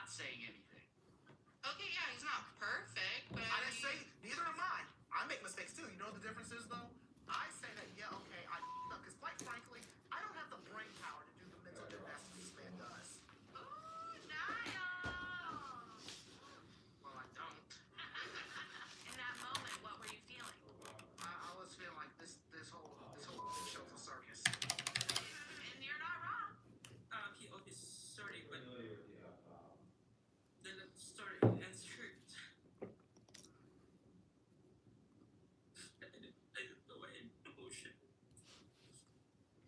saying anything. Okay, yeah, he's not perfect, but I didn't say neither am I. I make mistakes too. You know what the difference is though? I say that yeah, okay, I f***ed up because quite frankly, I don't have the brain power to do the mental gymnastics this man does. Ooh, Niles. Well, I don't. In that moment, what were you feeling? I was feeling like this whole show's a circus. And you're not wrong. Okay, sorry, but the story ends true. I don't know why emotion.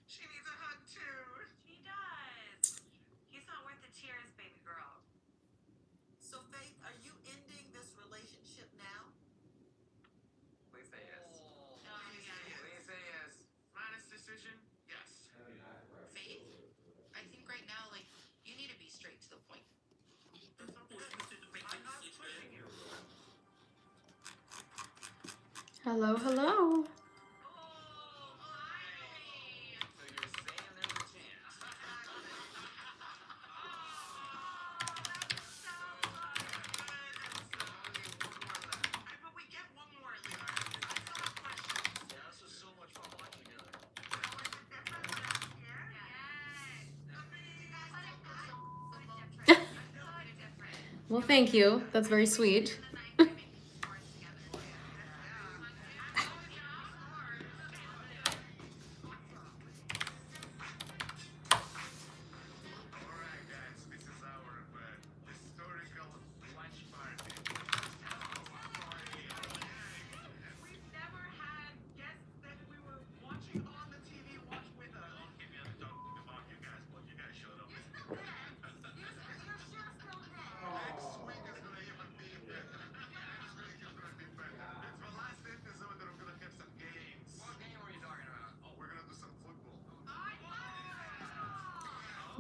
She needs a hug too. She does. He's not worth the tears, baby girl. So, Faith, are you ending this relationship now? Please say yes. Oh, yeah. Please say yes. Honest decision? Yes. Faith? I think right now, like, you need to be straight to the point. There's no point to make I'm not pushing you. Hello, hello. Well, thank you. That's very sweet.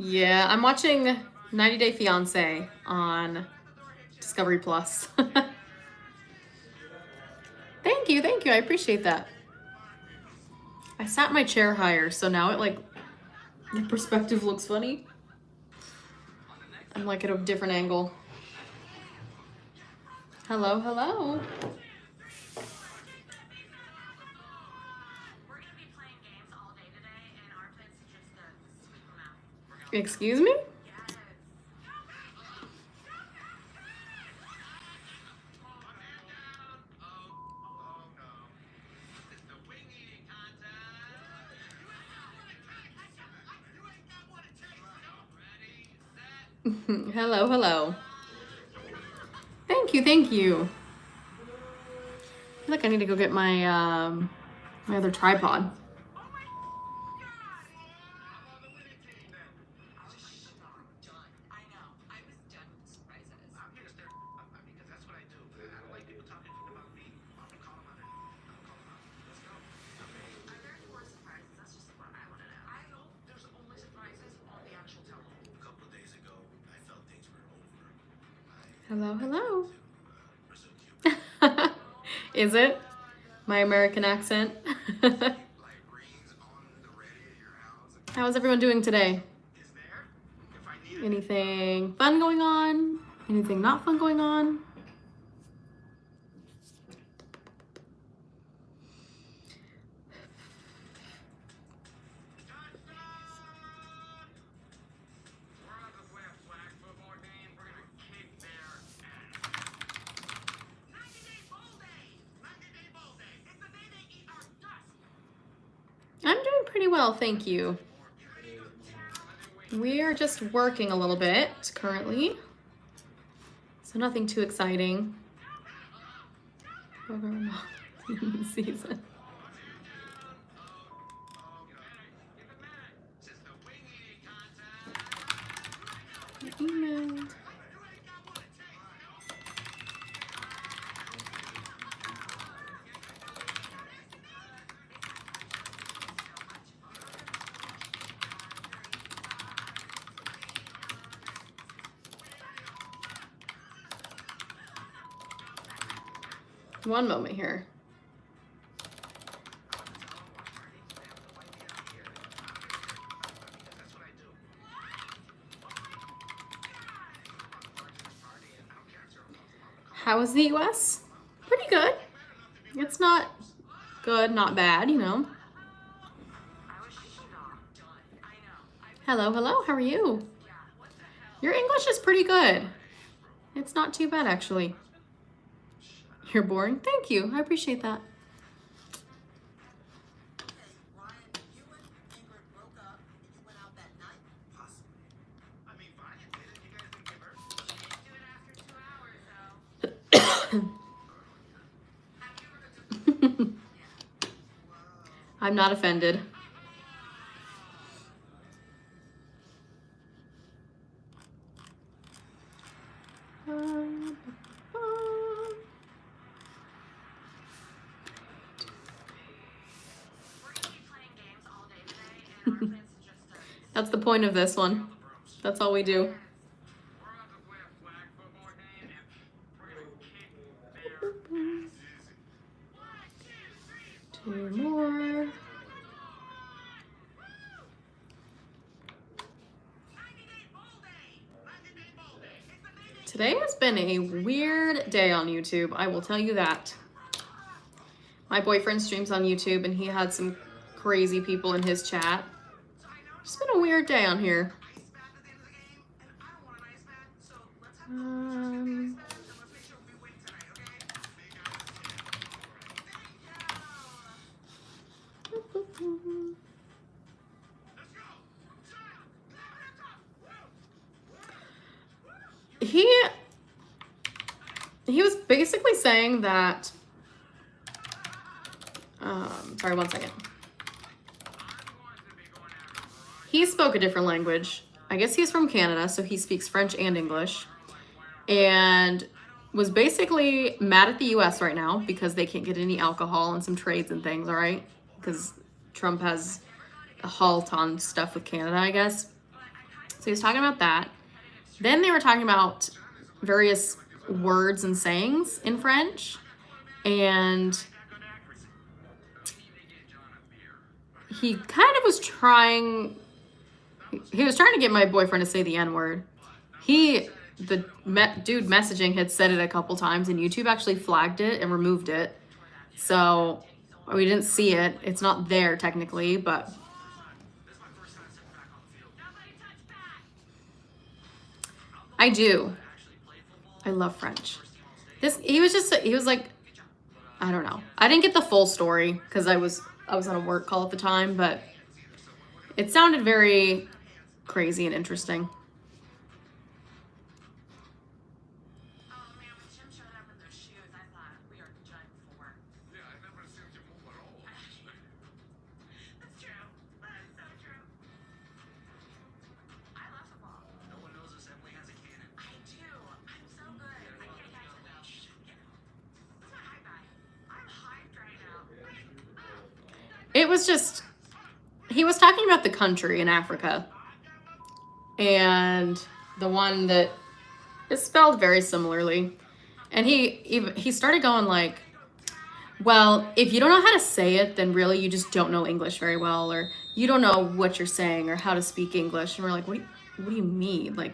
Yeah, I'm watching 90 Day Fiancé on Discovery Plus. Thank you, thank you. I appreciate that. I sat my chair higher, so now it the perspective looks funny. I'm like at a different angle. Hello, hello. Excuse me? Hello, hello. Thank you, thank you. I feel like I need to go get my my other tripod. Hello, hello. Is it? My American accent? How's everyone doing today? Anything fun going on? Anything not fun going on? I'm doing pretty well, thank you. We are just working a little bit currently, so nothing too exciting. Season. Email. One moment here. How is the US? Pretty good. It's not good, not bad, you know. Hello, hello, how are you? Your English is pretty good. It's not too bad, actually. You're boring? Thank you, I appreciate that. I'm not offended. That's the point of this one. That's all we do. Two more. Today has been a weird day on YouTube, I will tell you that. My boyfriend streams on YouTube and he had some crazy people in his chat. It's been a weird day on here. He was basically saying that, sorry, 1 second. He spoke a different language. I guess he's from Canada, so he speaks French and English. And was basically mad at the US right now because they can't get any alcohol and some trades and things, all right? Because Trump has a halt on stuff with Canada, I guess. So he was talking about that. Then they were talking about various words and sayings in French. And he kind of was trying... He was trying to get my boyfriend to say the N-word. The dude messaging had said it a couple times, and YouTube actually flagged it and removed it. So we didn't see it. It's not there technically, but I do. I love French. He was like, I don't know. I didn't get the full story because I was on a work call at the time, but it sounded very crazy and interesting. It was just, he was talking about the country in Africa, and the one that is spelled very similarly. And he started going like, well, if you don't know how to say it, then really you just don't know English very well, or you don't know what you're saying or how to speak English. And we're like, what do you mean? Like,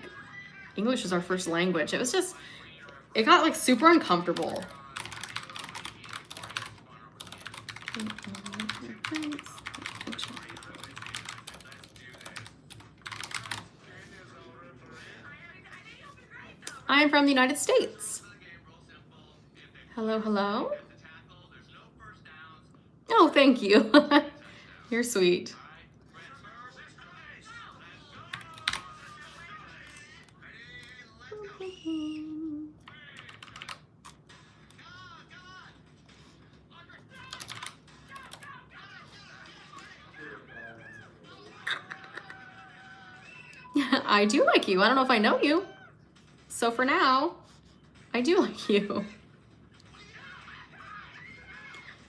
English is our first language. It was just, it got like super uncomfortable. I am from the United States. Hello, hello. Oh, thank you. You're sweet. I do like you. I don't know if I know you. So for now, I do like you.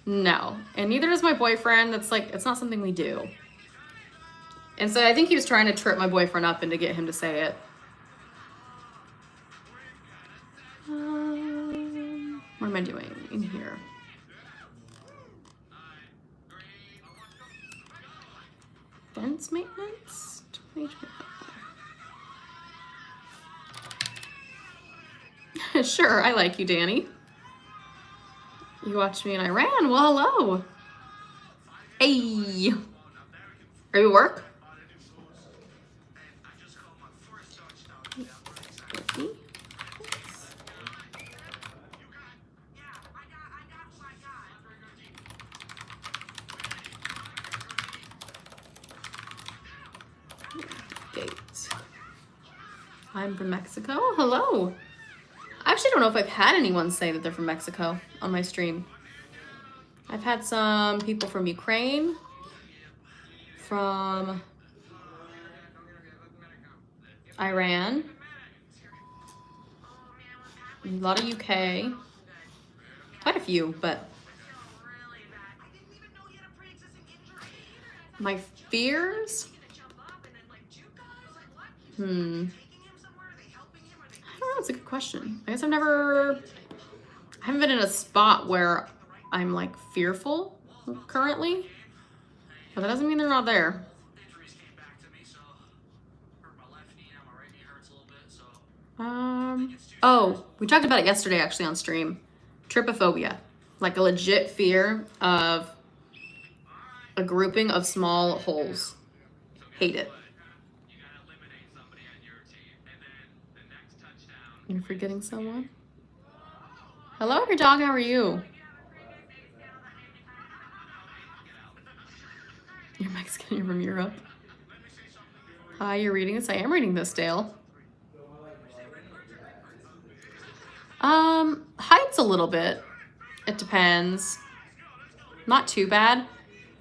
No, and neither does my boyfriend. That's like, it's not something we do. And so I think he was trying to trip my boyfriend up and to get him to say it. What am I doing in here? Fence maintenance? 2025. Sure, I like you, Danny. You watched me in Iran? Well, hello. Hey. Are you at work? Gate. I'm from Mexico. Hello. I actually don't know if I've had anyone say that they're from Mexico on my stream. I've had some people from Ukraine, from Iran, a lot of UK, quite a few, but my fears? I don't know, it's a good question. I guess I haven't been in a spot where I'm like fearful currently, but that doesn't mean they're not there. Oh, we talked about it yesterday actually on stream. Trypophobia, like a legit fear of a grouping of small holes. Hate it. You're forgetting someone? Hello, your dog, how are you? You're Mexican, you're from Europe. Hi, you're reading this? I am reading this, Dale. Heights a little bit. It depends. Not too bad.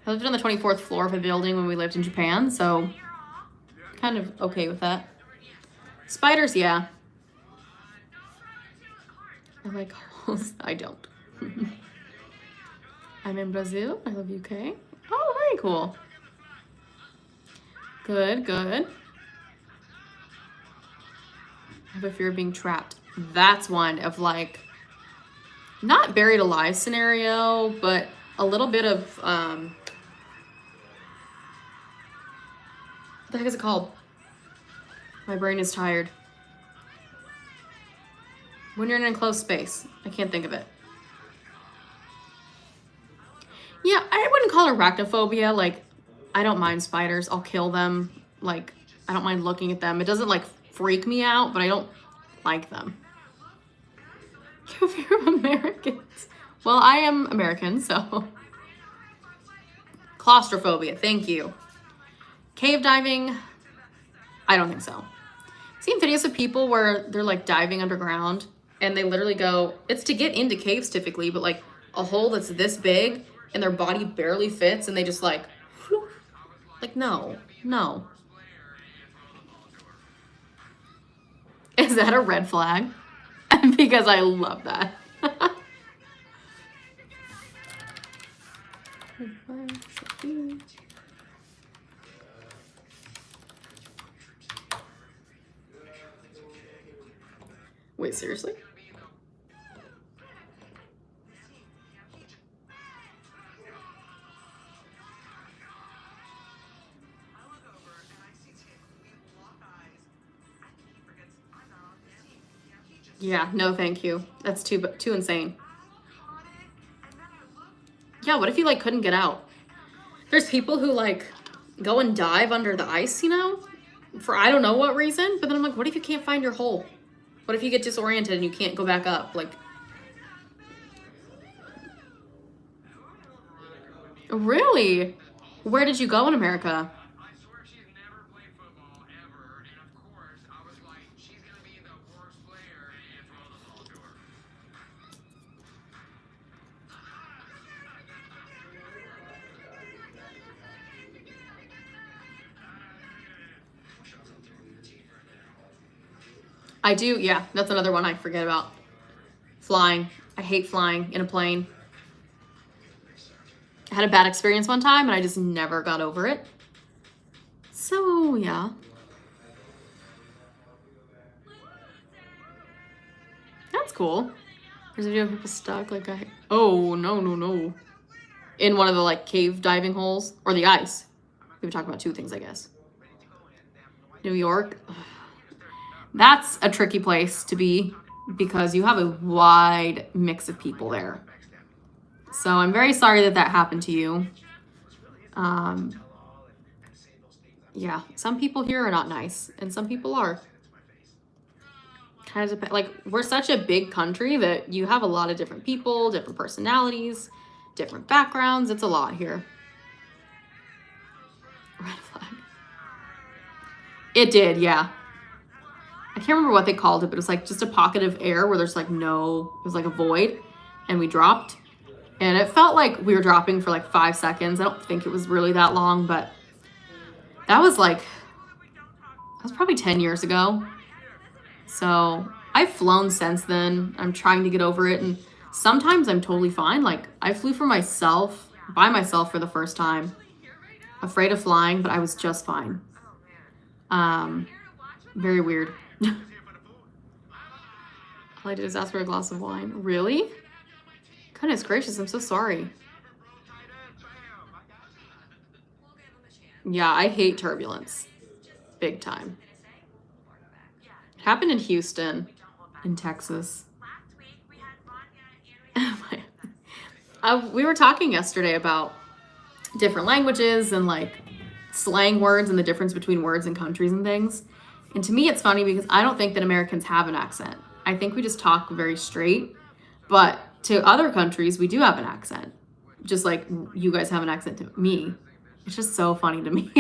I lived on the 24th floor of a building when we lived in Japan, so kind of okay with that. Spiders, yeah. I like holes. I don't. I'm in Brazil. I love UK. Oh, very cool. Good, good. I have a fear of being trapped. That's one of like, not buried alive scenario, but a little bit of, what the heck is it called? My brain is tired. When you're in an enclosed space. I can't think of it. Yeah, I wouldn't call it arachnophobia. Like, I don't mind spiders. I'll kill them. Like, I don't mind looking at them. It doesn't, like, freak me out, but I don't like them. You fear of Americans. Well, I am American, so. Claustrophobia, thank you. Cave diving, I don't think so. Seen videos of people where they're like diving underground and they literally go, it's to get into caves typically, but like a hole that's this big and their body barely fits and they just like no. Is that a red flag? Because I love that. Wait, seriously? Yeah, no thank you. That's too insane. Yeah, what if you like couldn't get out? There's people who like go and dive under the ice, you know, for I don't know what reason, but then I'm like, what if you can't find your hole? What if you get disoriented and you can't go back up? Like, really? Where did you go in America? I do, yeah, that's another one I forget about. Flying. I hate flying in a plane. I had a bad experience one time and I just never got over it. So, yeah. That's cool. There's a video of people stuck like oh, no. In one of the like cave diving holes or the ice. We were talking about two things, I guess. New York. That's a tricky place to be because you have a wide mix of people there. So I'm very sorry that that happened to you. Yeah, some people here are not nice, and some people are. Kind of depend. Like, we're such a big country that you have a lot of different people, different personalities, different backgrounds. It's a lot here. Red flag. It did, yeah. I can't remember what they called it, but it was like just a pocket of air where there's like no, it was like a void, and we dropped. And it felt like we were dropping for like 5 seconds. I don't think it was really that long, but that was probably 10 years ago. So I've flown since then. I'm trying to get over it. And sometimes I'm totally fine. Like, I flew by myself for the first time. Afraid of flying, but I was just fine. Very weird. All I did is ask for a glass of wine. Really? Goodness gracious, I'm so sorry. Yeah, I hate turbulence. Big time. It happened in Houston, in Texas. We were talking yesterday about different languages and like slang words and the difference between words and countries and things. And to me, it's funny because I don't think that Americans have an accent. I think we just talk very straight. But to other countries, we do have an accent. Just like you guys have an accent to me. It's just so funny to me.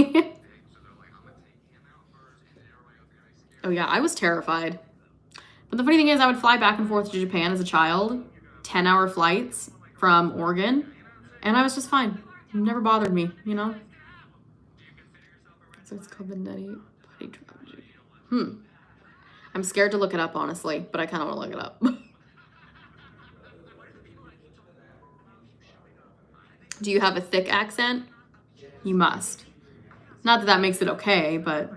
Oh yeah, I was terrified. But the funny thing is, I would fly back and forth to Japan as a child, 10-hour flights from Oregon, and I was just fine. It never bothered me, you know? So it's called the Neti Putty Trilogy. I'm scared to look it up, honestly, but I kind of want to look it up. Do you have a thick accent? You must. Not that that makes it okay, but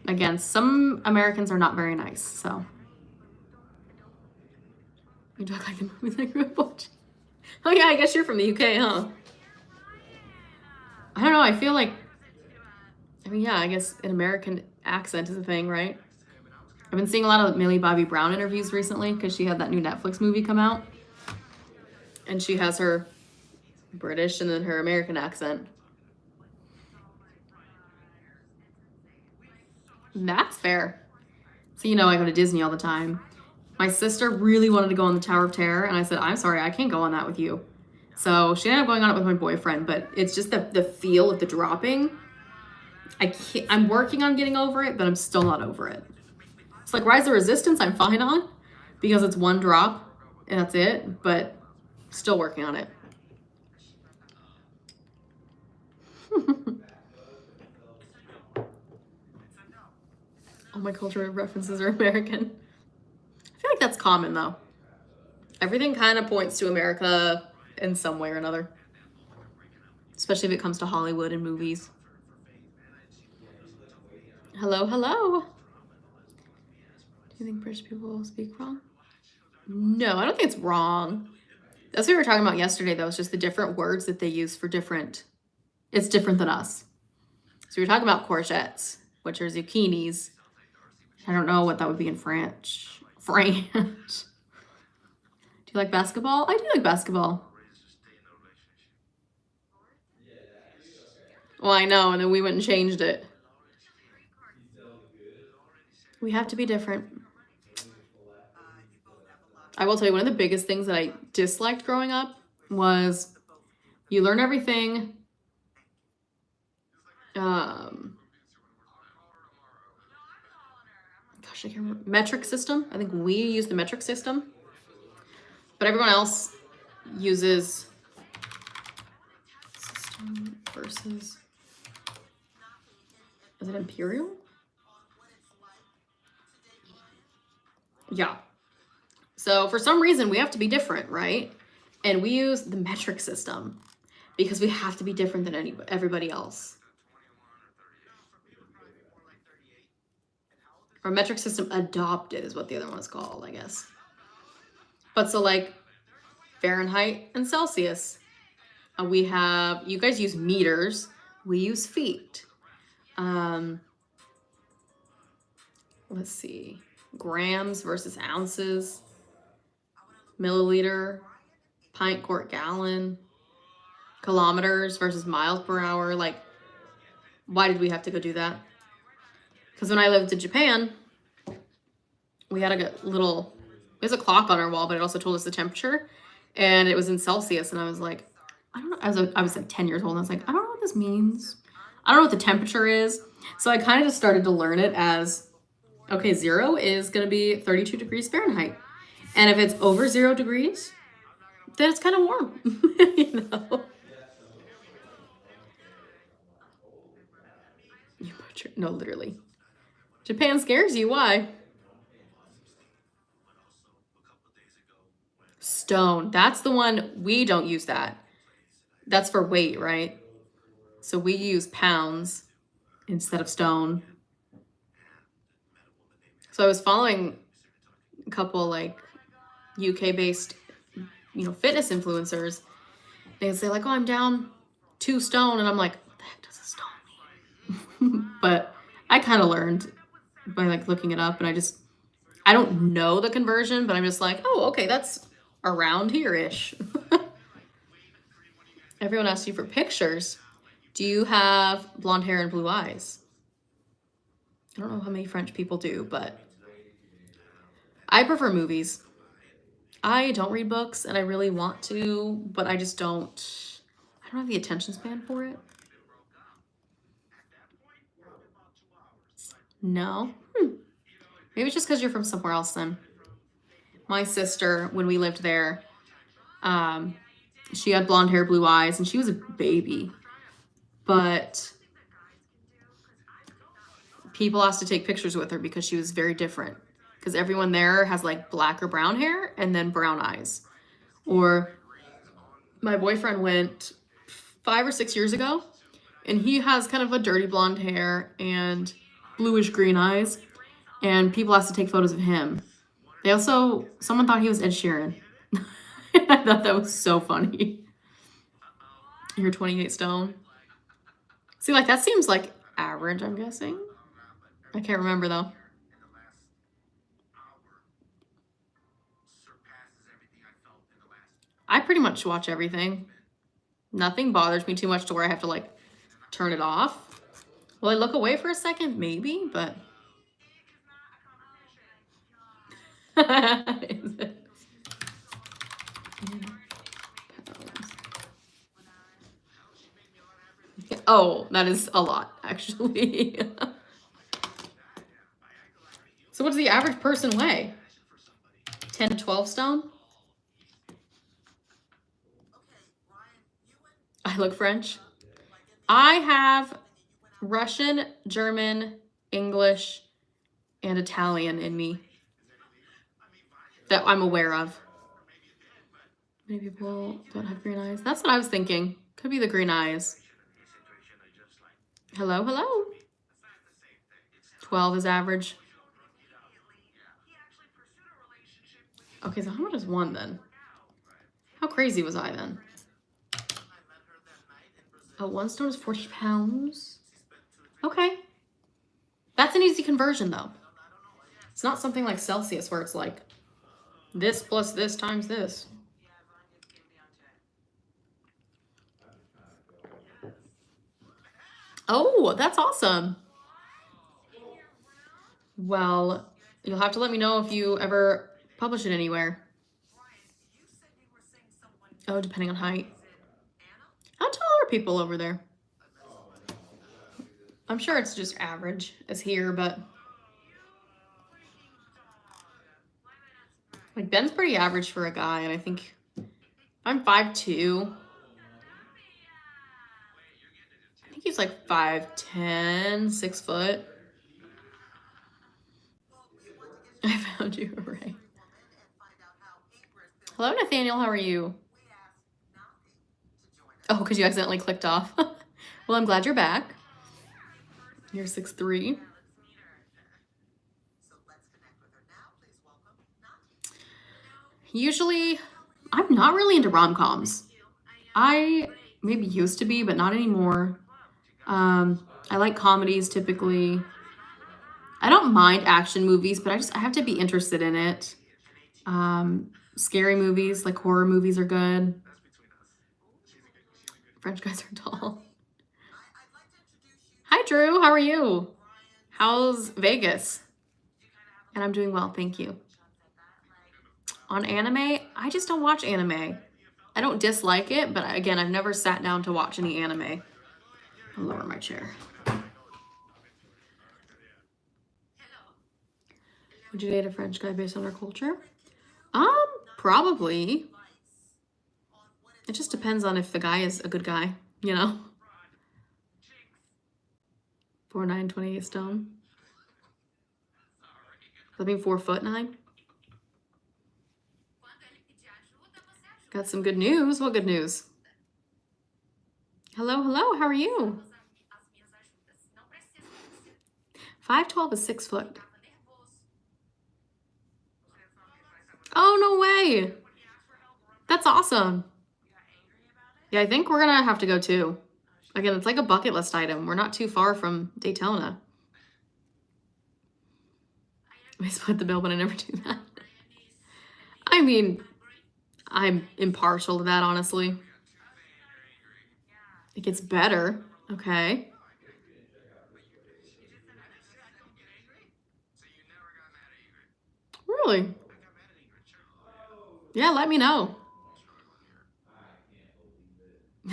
again, some Americans are not very nice, so. You talk like the movies I grew up watching. Oh yeah, I guess you're from the UK, huh? I don't know, I feel like, yeah, I guess an American accent is a thing, right? I've been seeing a lot of Millie Bobby Brown interviews recently because she had that new Netflix movie come out. And she has her British and then her American accent. That's fair. So, you know, I go to Disney all the time. My sister really wanted to go on the Tower of Terror, and I said, I'm sorry, I can't go on that with you. So she ended up going on it with my boyfriend, but it's just the feel of the dropping. I'm working on getting over it, but I'm still not over it. It's like Rise of Resistance, I'm fine on, because it's one drop, and that's it, but still working on it. All my cultural references are American. I feel like that's common, though. Everything kind of points to America in some way or another. Especially if it comes to Hollywood and movies. Hello, hello. Do you think British people speak wrong? No, I don't think it's wrong. That's what we were talking about yesterday, though. It's just the different words that they use for different... It's different than us. So we were talking about courgettes, which are zucchinis. I don't know what that would be in French. Do you like basketball? I do like basketball. Well, I know, and then we went and changed it. We have to be different. I will tell you, one of the biggest things that I disliked growing up was you learn everything. Gosh, I can't remember. Metric system. I think we use the metric system. But everyone else uses system versus... Is it imperial? Yeah. So for some reason, we have to be different, right? And we use the metric system because we have to be different than everybody else. Or metric system adopted is what the other one is called, I guess. But so like Fahrenheit and Celsius. We have, you guys use meters. We use feet. Let's see. grams versus ounces, milliliter, pint, quart, gallon, kilometers versus miles per hour. Like, why did we have to go do that? Because when I lived in Japan, we had a little, there's a clock on our wall, but it also told us the temperature, and it was in Celsius. And I was like, I don't know. I was like 10 years old, and I was like, I don't know what this means. I don't know what the temperature is. So I kind of just started to learn it as, okay, 0 is going to be 32 degrees Fahrenheit. And if it's over 0 degrees, then it's kind of warm, you know? No, literally. Japan scares you. Why? Stone. That's the one. We don't use that. That's for weight, right? So we use pounds instead of stone. So I was following a couple like UK-based, you know, fitness influencers. They say like, oh, I'm down 2 stone. And I'm like, what the heck does a stone mean? But I kind of learned by like looking it up, and I don't know the conversion, but I'm just like, oh, okay, that's around here-ish. Everyone asks you for pictures. Do you have blonde hair and blue eyes? I don't know how many French people do, but I prefer movies. I don't read books, and I really want to, but I don't have the attention span for it. No? Maybe it's just because you're from somewhere else then. My sister, when we lived there, she had blonde hair, blue eyes, and she was a baby. But people asked to take pictures with her because she was very different. Because everyone there has like black or brown hair and then brown eyes. Or my boyfriend went 5 or 6 years ago, and he has kind of a dirty blonde hair and bluish green eyes. And people asked to take photos of him. Someone thought he was Ed Sheeran. I thought that was so funny. You're 28 stone. See, like, that seems like average, I'm guessing. I can't remember, though. I pretty much watch everything. Nothing bothers me too much to where I have to, like, turn it off. Will I look away for a second? Maybe, but... Oh, that is a lot, actually. So what does the average person weigh? 10 to 12 stone? I look French. I have Russian, German, English, and Italian in me that I'm aware of. Many people don't have green eyes. That's what I was thinking. Could be the green eyes. Hello, hello. 12 is average. Okay, so how much is 1 then? How crazy was I then? Oh, 1 stone is 40 pounds. Okay. That's an easy conversion, though. It's not something like Celsius where it's like this plus this times this. Oh, that's awesome. Well, you'll have to let me know if you ever publish it anywhere. Oh, depending on height. How tall are people over there? I'm sure it's just average as here, but... Like, Ben's pretty average for a guy, and I think... I'm 5'2". I think he's like 5'10", 6 foot. I found you, right. Hello, Nathaniel, how are you? Oh, because you accidentally clicked off. Well, I'm glad you're back. You're 6'3". Usually, I'm not really into rom-coms. I maybe used to be, but not anymore. I like comedies typically. I don't mind action movies, but I have to be interested in it. Scary movies, like horror movies are good. French guys are tall. Hi, Drew. How are you? How's Vegas? And I'm doing well, thank you. On anime, I just don't watch anime. I don't dislike it, but again, I've never sat down to watch any anime. I'll lower my chair. Would you date a French guy based on our culture? Probably. It just depends on if the guy is a good guy, you know? 4'9", 28 stone. I mean 4'9". Got some good news. What good news? Hello, hello. How are you? 5'12" is 6 foot. Oh, no way. That's awesome. Yeah, I think we're gonna have to go too. Again, it's like a bucket list item. We're not too far from Daytona. I split the bill, but I never do that. I mean, I'm impartial to that, honestly. It gets better. Okay. Really? Yeah, let me know.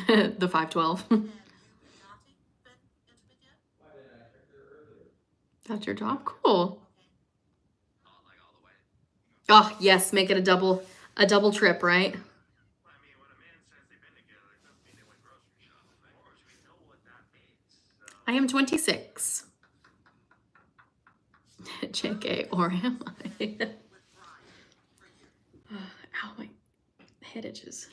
The 5'12". That's your job? Cool. Oh, yes, make it a double trip, right? I am 26. JK, or am I? Ow, my head itches.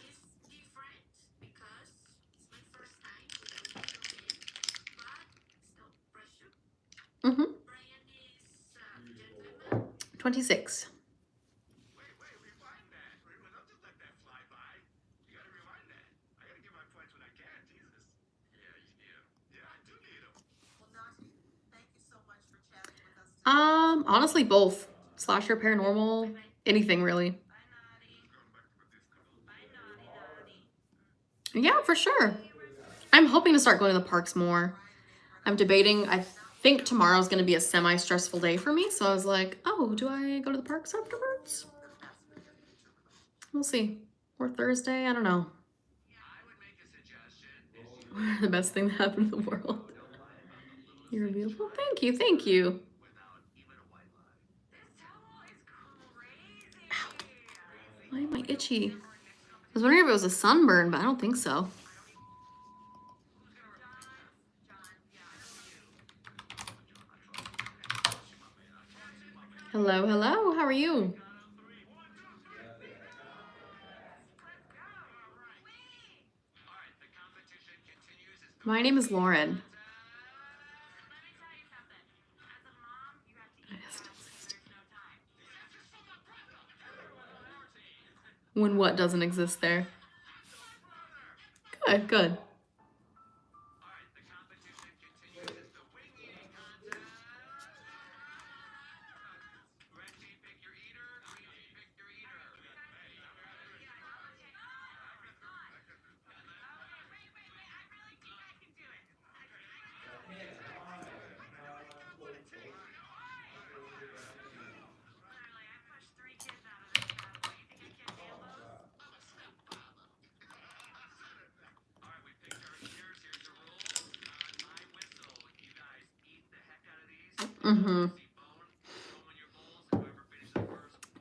Mm-hmm. 26. Honestly, both. Slasher, paranormal, anything really. Yeah, for sure. I'm hoping to start going to the parks more. I'm debating. I think tomorrow's going to be a semi-stressful day for me. So I was like, oh, do I go to the parks afterwards? We'll see. Or Thursday, I don't know. The best thing that happened in the world. You're beautiful. Thank you. Thank you. Ow. Why am I itchy? I was wondering if it was a sunburn, but I don't think so. Hello, hello. How are you? My name is Lauren. When what doesn't exist there? Good, good. Mm-hmm.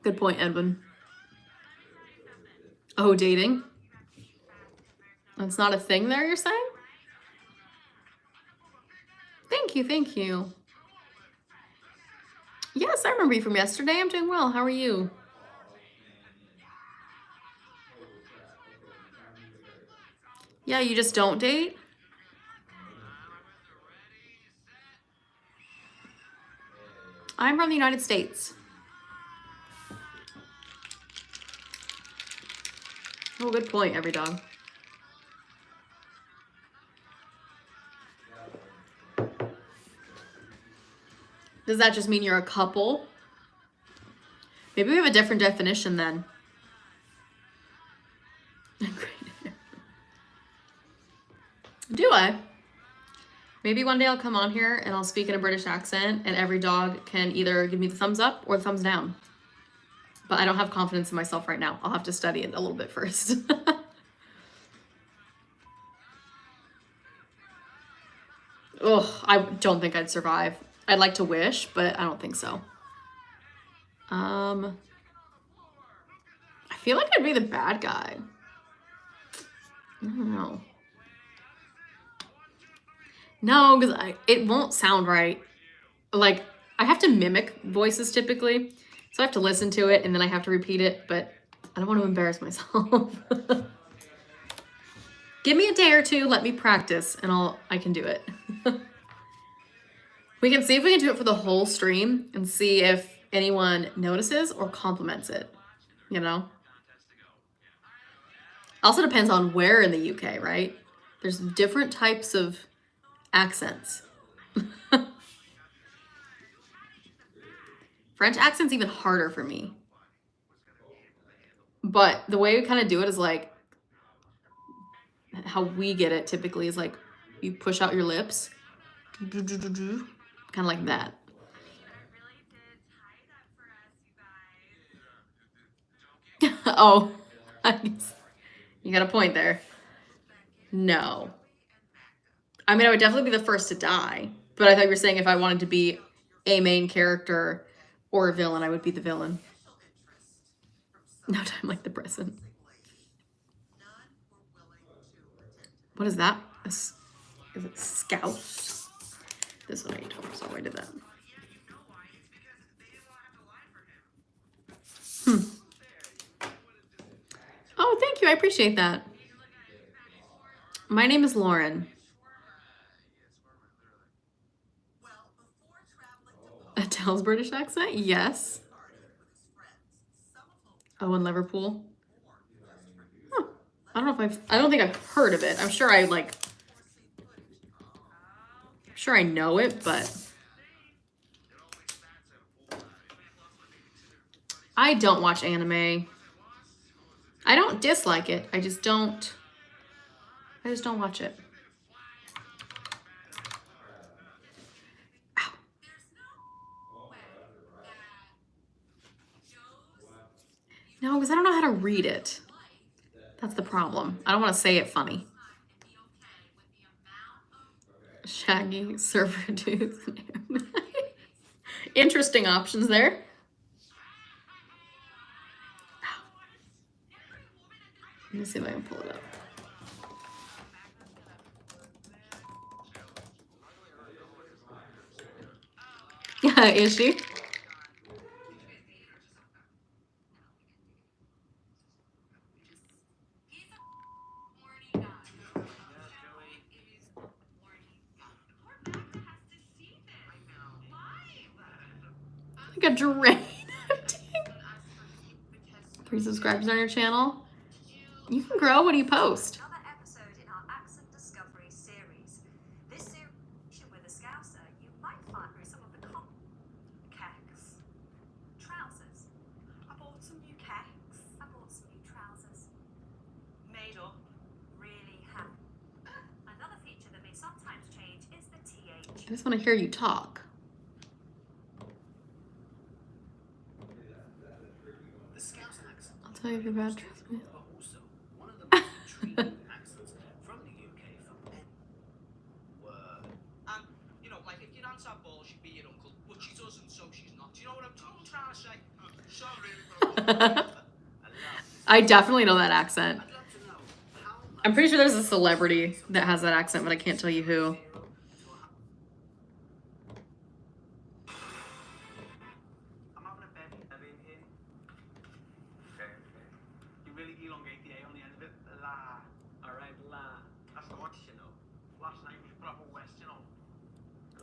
Good point, Edwin. Oh, dating? That's not a thing there, you're saying? Thank you, thank you. Yes, I remember you from yesterday. I'm doing well. How are you? Yeah, you just don't date? I'm from the United States. Oh, good point, every dog. Does that just mean you're a couple? Maybe we have a different definition then. Do I? Maybe one day I'll come on here and I'll speak in a British accent and every dog can either give me the thumbs up or the thumbs down. But I don't have confidence in myself right now. I'll have to study it a little bit first. Ugh, I don't think I'd survive. I'd like to wish, but I don't think so. I feel like I'd be the bad guy. I don't know. No, because it won't sound right. Like, I have to mimic voices typically. So I have to listen to it and then I have to repeat it, but I don't want to embarrass myself. Give me a day or two, let me practice, and I can do it. We can see if we can do it for the whole stream and see if anyone notices or compliments it, you know? Also depends on where in the UK, right? There's different types of accents. French accent's even harder for me. But the way we kind of do it is like, how we get it typically is like, you push out your lips. Kind of like that. Oh, you got a point there. No. I mean, I would definitely be the first to die, but I thought you were saying if I wanted to be a main character or a villain, I would be the villain. No time like the present. What is that? Is it Scout? This one I told me, so I did that. Oh, thank you. I appreciate that. My name is Lauren. Adele's British accent? Yes. Oh, in Liverpool? Huh. I don't think I've heard of it. I'm sure I know it, but I don't watch anime. I don't dislike it. I just don't watch it. Ow. No, because I don't know how to read it. That's the problem. I don't want to say it funny. Shaggy, Surfer Tooth. Interesting options there. Let me see if I can pull it up. Yeah, is she? Like a drain. 3 subscribers on your channel. You can grow. What do you post? Another episode in our Accent Discovery series. This series with a Scouser, you might find through some of the kecks. Trousers. I bought some new kecks. I bought some new trousers. Made up. Really happy. Another feature that may sometimes change is the TH. I just want to hear you talk. I'll tell you about trust me. Accents from the UK for men were, and you know, like if your aunt's had balls, she'd be your uncle, but she doesn't, so she's not. Do you know what I'm trying to say? Sorry, I definitely know that accent. I'd love to know how I'm pretty sure there's a celebrity that has that accent, but I can't tell you who. I'm having a baby in here. Okay. You really elongate the A on the end of it. La. Alright, la. That's the West, you know. Last night was proper West, you know.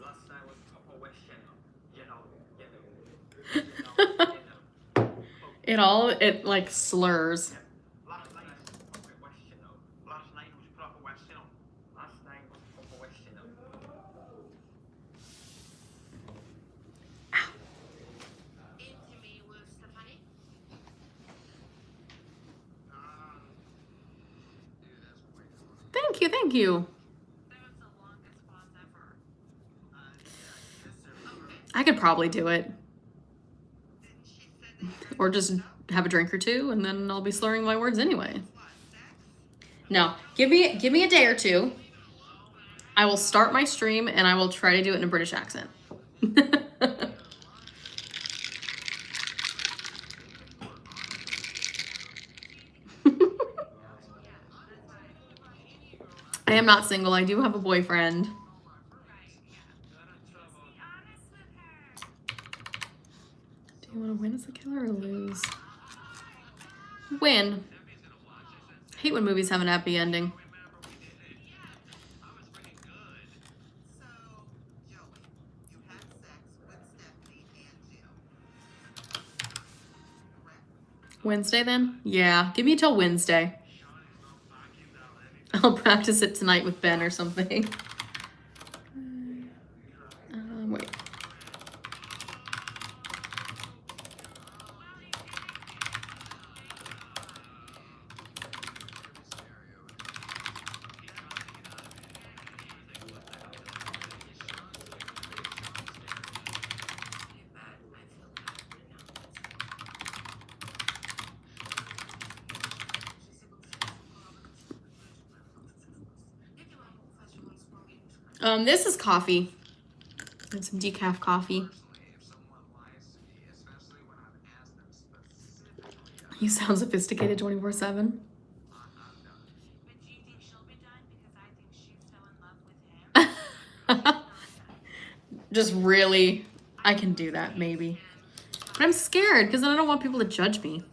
Last night was proper West, you know. You know. It like slurs. Last night was proper West, you know. Last night was proper West, you know. Last night was proper West, you know. Thank you, thank you. I could probably do it. Or just have a drink or two and then I'll be slurring my words anyway. No, give me a day or two. I will start my stream and I will try to do it in a British accent. I am not single. I do have a boyfriend. Do you want to win as a killer or lose? Win. I hate when movies have an happy ending. Wednesday then? Yeah, give me till Wednesday. I'll practice it tonight with Ben or something. Wait. This is coffee. And some decaf coffee. You sound sophisticated 24/7. Just really, I can do that maybe. But I'm scared because I don't want people to judge me.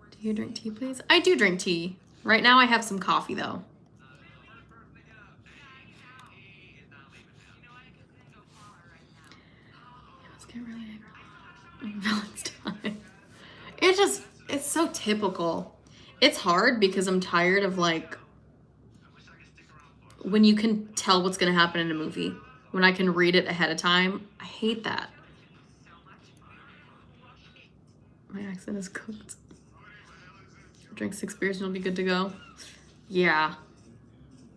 Do you drink tea, please? I do drink tea. Right now I have some coffee though. Let's get really angry. Valentine's. It's so typical. It's hard because I'm tired of like when you can tell what's gonna happen in a movie. When I can read it ahead of time. I hate that. My accent is cooked. Drink 6 beers and it'll be good to go. Yeah.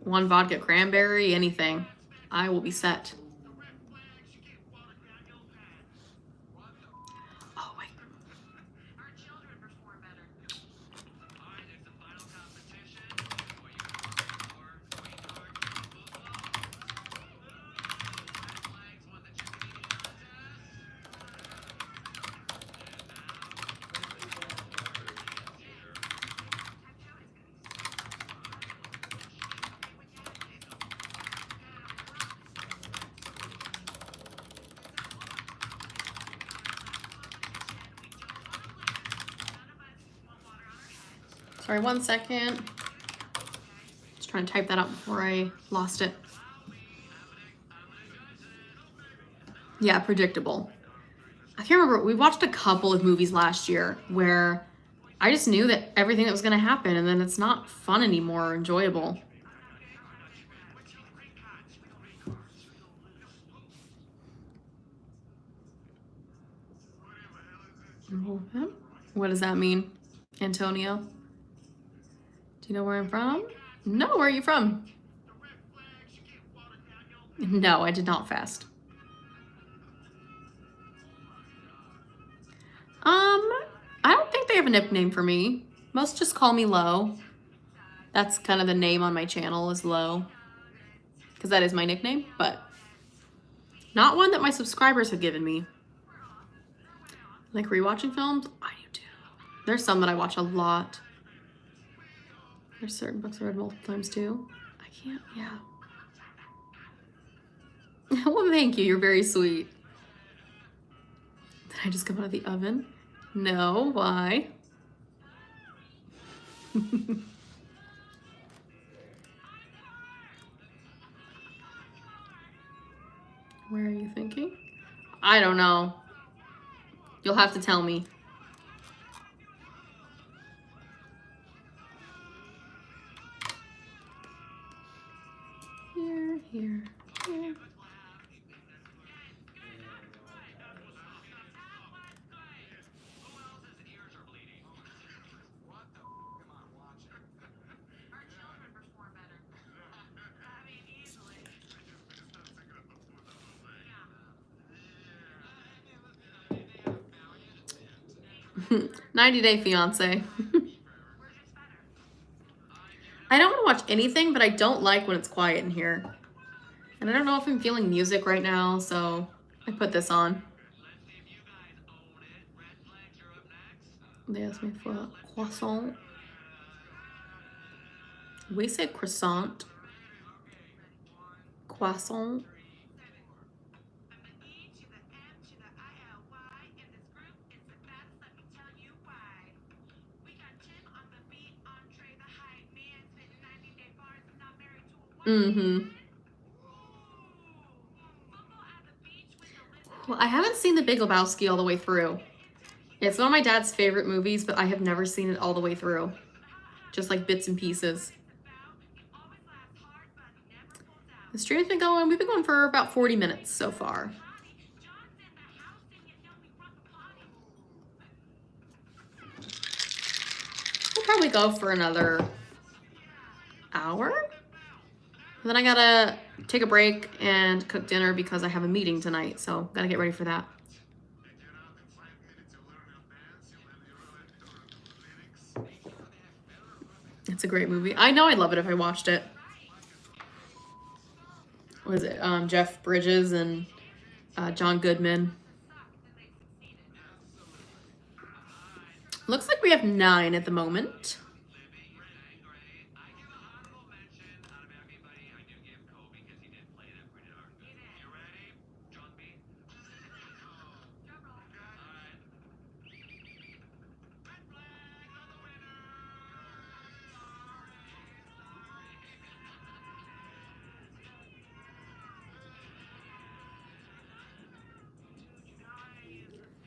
1 vodka cranberry, anything. I will be set. Oh, wait. Sorry, 1 second. Just trying to type that out before I lost it. Yeah, predictable. I can't remember. We watched a couple of movies last year where I just knew that everything that was going to happen and then it's not fun anymore or enjoyable. What does that mean, Antonio? Do you know where I'm from? No, where are you from? No, I did not fast. I don't think they have a nickname for me. Most just call me Lo. That's kind of the name on my channel is Lo. Because that is my nickname, but not one that my subscribers have given me. Like rewatching films? I do too. There's some that I watch a lot. There's certain books I read multiple times too. I can't, yeah. Well, thank you. You're very sweet. Did I just come out of the oven? No, why? Where are you thinking? I don't know. You'll have to tell me. Here, here, here. 90 Day Fiance. I don't want to watch anything, but I don't like when it's quiet in here. And I don't know if I'm feeling music right now, so I put this on. They asked me for a croissant. We said croissant. Croissant. Mm-hmm. Well, I haven't seen The Big Lebowski all the way through. It's one of my dad's favorite movies, but I have never seen it all the way through. Just like bits and pieces. The stream's been going, we've been going for about 40 minutes so far. We'll probably go for another hour. And then I gotta take a break and cook dinner because I have a meeting tonight, so gotta get ready for that. It's a great movie. I know I'd love it if I watched it. What is it? Jeff Bridges and John Goodman. Looks like we have 9 at the moment.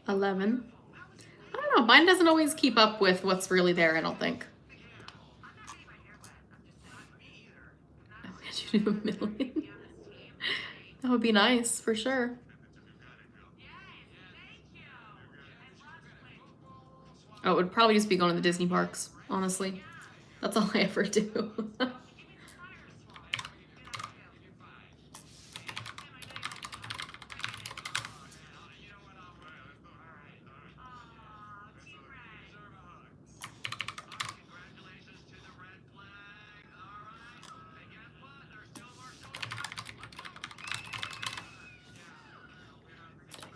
$11. I don't know. Mine doesn't always keep up with what's really there, I don't think. I wish you do $1 million. That would be nice, for sure. Oh, it would probably just be going to the Disney parks, honestly. That's all I ever do.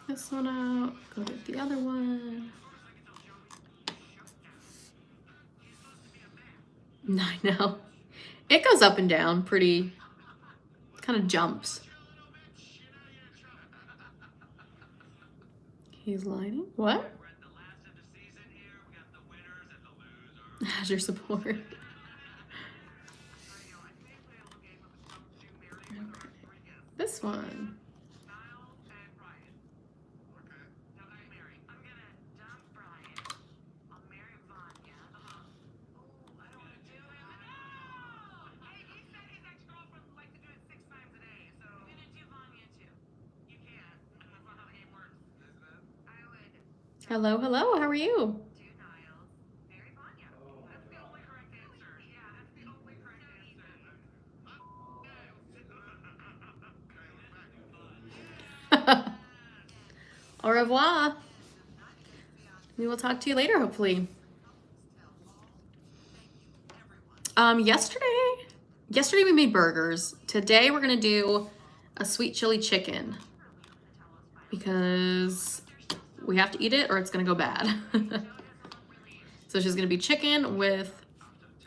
This one out, go to the other one. I know. It goes up and down pretty, kind of jumps. He's lighting? What? How's your support? Okay. This one. Hello, hello, how are you? Au revoir. We will talk to you later, hopefully. Yesterday we made burgers. Today we're gonna do a sweet chili chicken because we have to eat it or it's gonna go bad. So it's just gonna be chicken with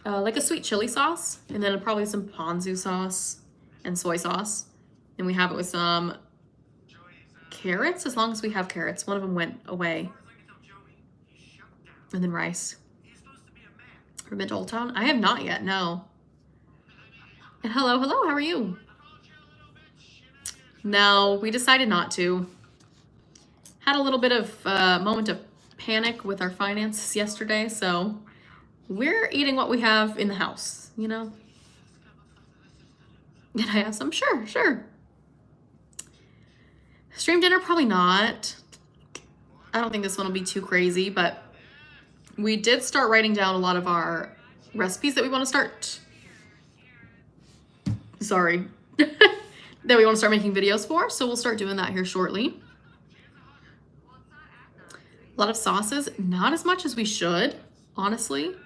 like a sweet chili sauce and then probably some ponzu sauce and soy sauce. And we have it with some carrots, as long as we have carrots. One of them went away. And then rice. Ever been to Old Town? I have not yet, no. And hello, hello, how are you? No, we decided not to. Had a little bit of moment of panic with our finances yesterday, so we're eating what we have in the house, you know? Did I have some? Sure. Stream dinner, probably not. I don't think this one will be too crazy, but we did start writing down a lot of our recipes that we want to start. Sorry. That we want to start making videos for, so we'll start doing that here shortly. A lot of sauces, not as much as we should, honestly.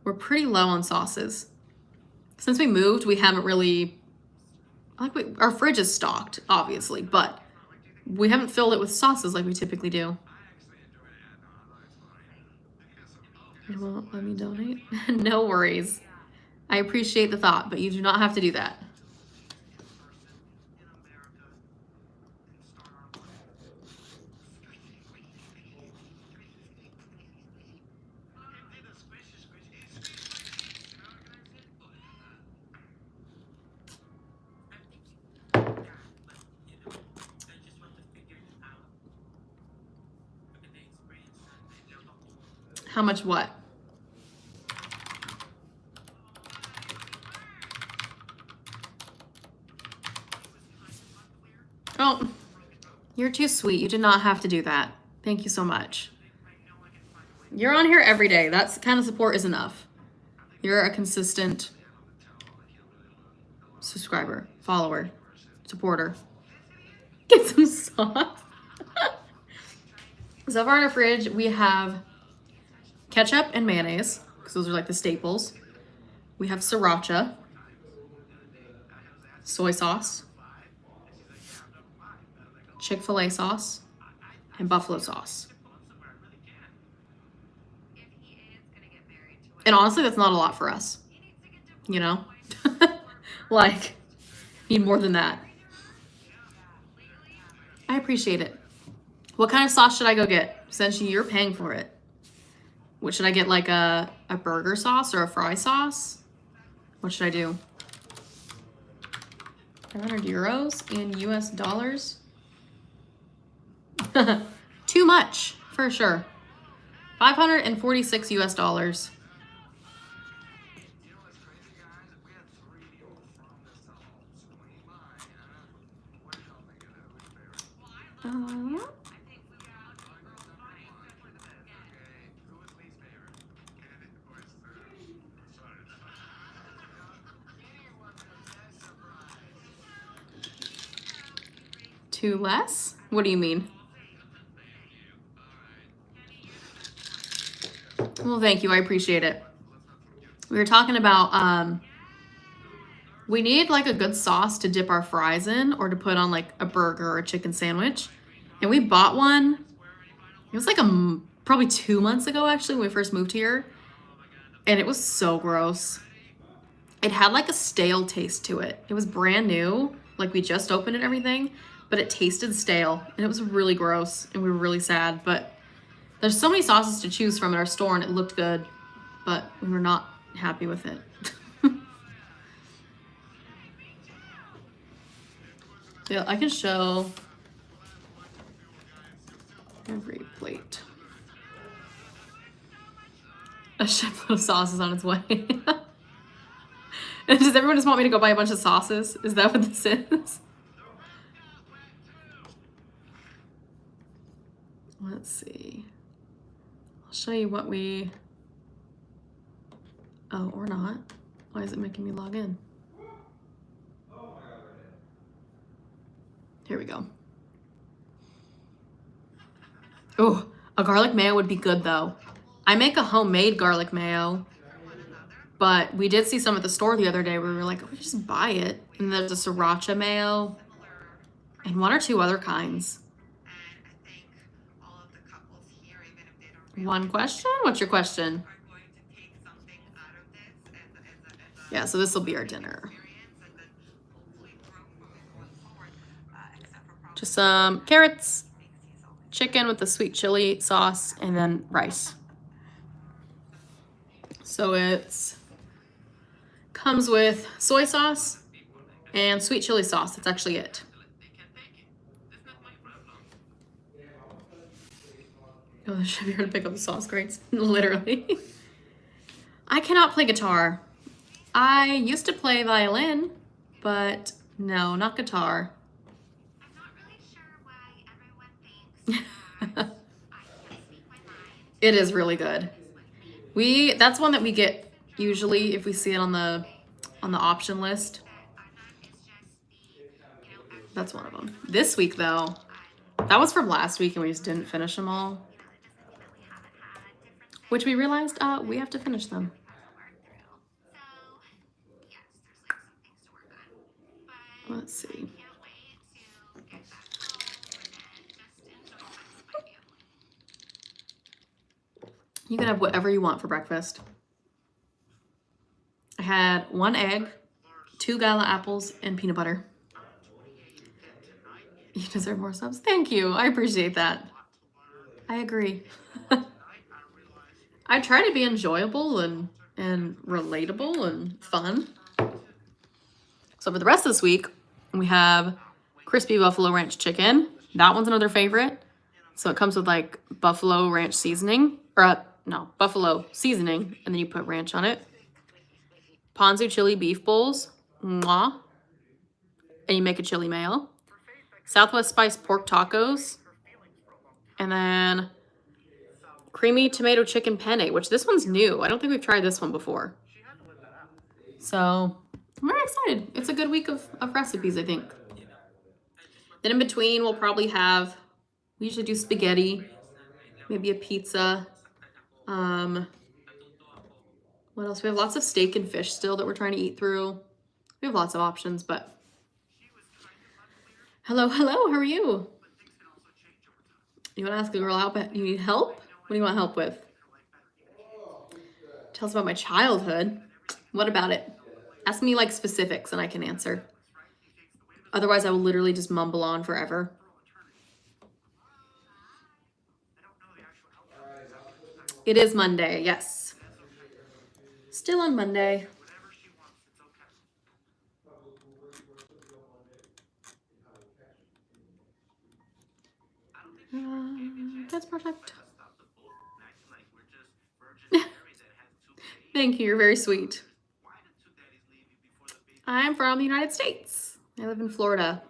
We're pretty low on sauces. Since we moved, we haven't really, our fridge is stocked, obviously, but we haven't filled it with sauces like we typically do. You won't let me donate? No worries. I appreciate the thought, but you do not have to do that. How much what? Oh, you're too sweet. You did not have to do that. Thank you so much. You're on here every day. That's kind of support is enough. You're a consistent subscriber, follower, supporter. Get some sauce. So far in our fridge, we have ketchup and mayonnaise, because those are like the staples. We have sriracha, soy sauce, Chick-fil-A sauce, and buffalo sauce. And honestly, that's not a lot for us. You know? Like, need more than that. I appreciate it. What kind of sauce should I go get? Since you're paying for it. What should I get, like a burger sauce or a fry sauce? What should I do? 500 euros in US dollars? Too much, for sure. 546 US dollars. Two less? What do you mean? Well, thank you. I appreciate it. We were talking about, we need like a good sauce to dip our fries in or to put on like a burger or a chicken sandwich. And we bought one. It was like probably 2 months ago, actually, when we first moved here. And it was so gross. It had like a stale taste to it. It was brand new. Like we just opened it and everything. But it tasted stale. And it was really gross. And we were really sad. But there's so many sauces to choose from in our store. And it looked good. But we were not happy with it. Yeah, I can show every plate. A shitload of sauce is on its way. Does everyone just want me to go buy a bunch of sauces? Is that what this is? Let's see. I'll show you what we... Oh, or not. Why is it making me log in? Here we go. Oh, a garlic mayo would be good though. I make a homemade garlic mayo, but we did see some at the store the other day where we were like, oh, we just buy it. And there's a sriracha mayo and one or two other kinds. One question? What's your question? Yeah, so this will be our dinner. Just some carrots, chicken with the sweet chili sauce, and then rice. So it's comes with soy sauce and sweet chili sauce. That's actually it. Oh, I should be here to pick up the sauce crates. Literally. I cannot play guitar. I used to play violin, but no, not guitar. It is really good. That's one that we get usually if we see it on the option list. That's one of them. This week though, that was from last week and we just didn't finish them all. which we realized we have to finish them. Let's see. You can have whatever you want for breakfast. I had 1 egg, 2 gala apples, and peanut butter. You deserve more subs. Thank you. I appreciate that. I agree. I try to be enjoyable and relatable and fun. So for the rest of this week, we have crispy buffalo ranch chicken. That one's another favorite. So it comes with like buffalo ranch seasoning, or no, buffalo seasoning, and then you put ranch on it. Ponzu chili beef bowls, mwah, and you make a chili mayo. Southwest spice pork tacos, and then creamy tomato chicken penne, which this one's new. I don't think we've tried this one before. So I'm very excited. It's a good week of recipes, I think. Then in between, we'll probably have, we usually do spaghetti, maybe a pizza. What else? We have lots of steak and fish still that we're trying to eat through. We have lots of options, but hello, how are you? You want to ask a girl out, but you need help? What do you want help with? Tell us about my childhood. What about it? Ask me like specifics and I can answer. Otherwise, I will literally just mumble on forever. It is Monday, yes. Still on Monday. That's perfect. Thank you, you're very sweet. I'm from the United States. I live in Florida.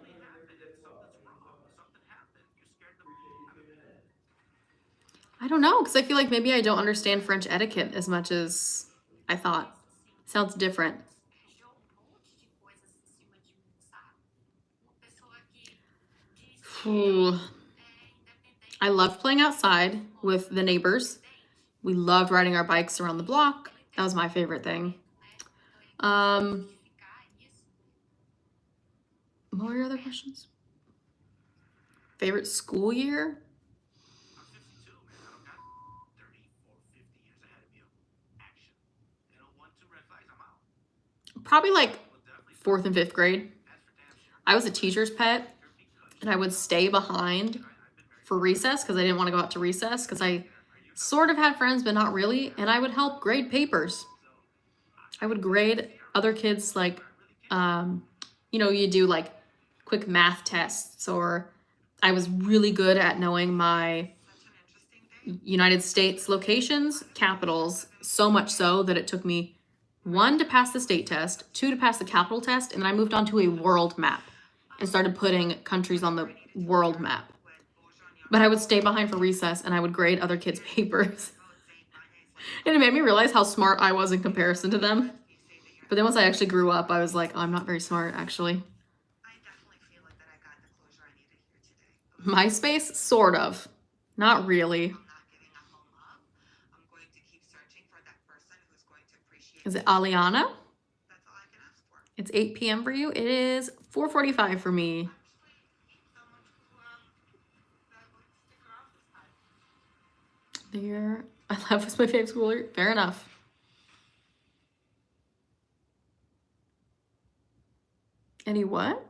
I don't know, because I feel like maybe I don't understand French etiquette as much as I thought. Sounds different. Ooh. I loved playing outside with the neighbors. We loved riding our bikes around the block. That was my favorite thing. What were your other questions? Favorite school year? Probably like 4th and 5th grade. I was a teacher's pet, and I would stay behind for recess because I didn't want to go out to recess because I sort of had friends, but not really. And I would help grade papers. I would grade other kids, like, you do like quick math tests, or I was really good at knowing my United States locations, capitals, so much so that it took me 1 to pass the state test, 2 to pass the capital test, and then I moved on to a world map and started putting countries on the world map. But I would stay behind for recess and I would grade other kids' papers. And it made me realize how smart I was in comparison to them. But then once I actually grew up, I was like, oh, I'm not very smart, actually. MySpace? Sort of. Not really. Is it Aliana? It's 8 p.m. for you. It is 4:45 for me. There, I love was my favorite school year. Fair enough. Any what?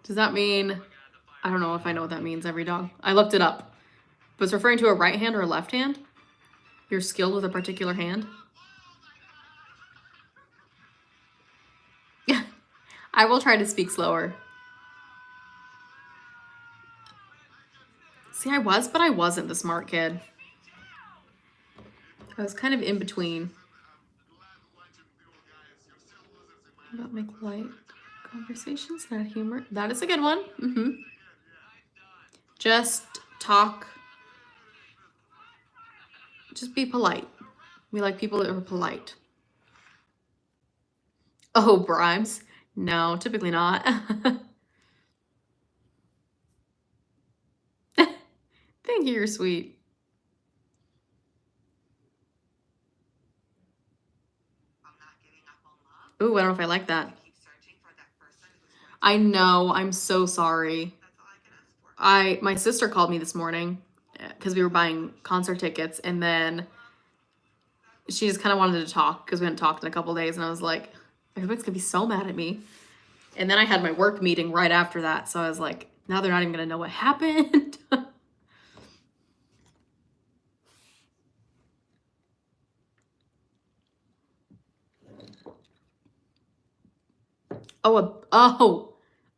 Does that mean, I don't know if I know what that means, every dog. I looked it up. But it's referring to a right hand or a left hand? You're skilled with a particular hand? Yeah, I will try to speak slower. See, I was, but I wasn't the smart kid. I was kind of in between. About make light conversations, not humor. That is a good one. Just talk Just be polite. We like people that are polite. Oh, bribes? No, typically not. Thank you, you're sweet. I'm not giving up on love. Ooh, I don't know if I like that. Keep searching for that person who's going to I know, I'm so sorry. That's all I can ask for. My sister called me this morning because we were buying concert tickets, and then she just kind of wanted to talk because we hadn't talked in a couple days, and I was like, everybody's gonna be so mad at me. And then I had my work meeting right after that, so I was like, now they're not even gonna know what happened. Oh,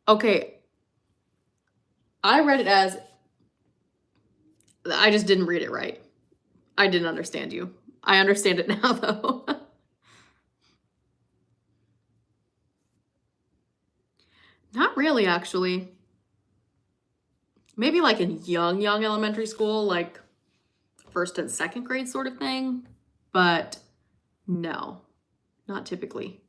okay. I read it as, I just didn't read it right. I didn't understand you. I understand it now, though. Not really, actually. Maybe like in young elementary school, like first and second grade sort of thing. But no, not typically.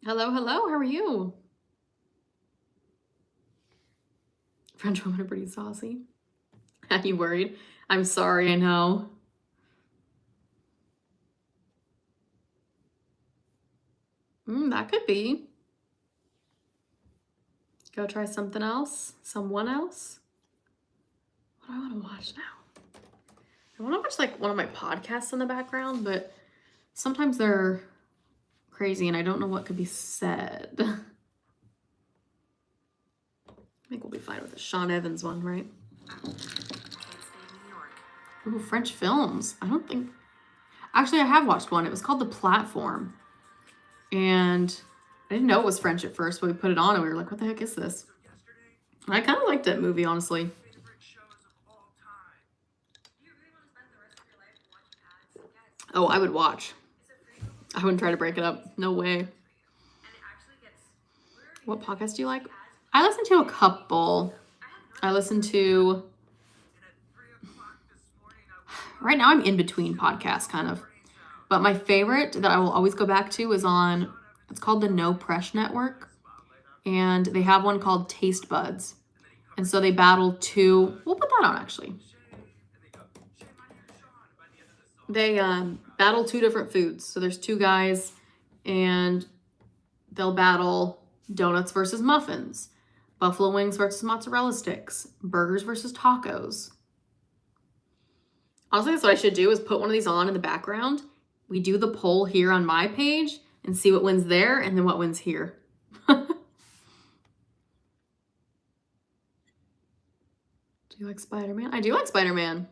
Hello, hello, how are you? French women are pretty saucy. Are you worried? I'm sorry, I know. That could be. Go try something else? Someone else? What do I want to watch now? I want to watch like one of my podcasts in the background, but sometimes they're crazy and I don't know what could be said. I think we'll be fine with the Sean Evans one, right? Ooh, French films. I don't think... Actually, I have watched one. It was called The Platform. And I didn't know it was French at first, but we put it on and we were like, what the heck is this? And I kind of liked that movie, honestly. Oh, I would watch. I wouldn't try to break it up. No way. What podcast do you like? I listen to a couple. I listen to... Right now I'm in between podcasts, kind of. But my favorite that I will always go back to is on... It's called the No Press Network. And they have one called Taste Buds. And so they battle two... We'll put that on, actually. They battle two different foods. So there's two guys, and they'll battle donuts versus muffins, buffalo wings versus mozzarella sticks, burgers versus tacos. Honestly, that's what I should do, is put one of these on in the background. We do the poll here on my page and see what wins there and then what wins here. Do you like Spider-Man? I do like Spider-Man.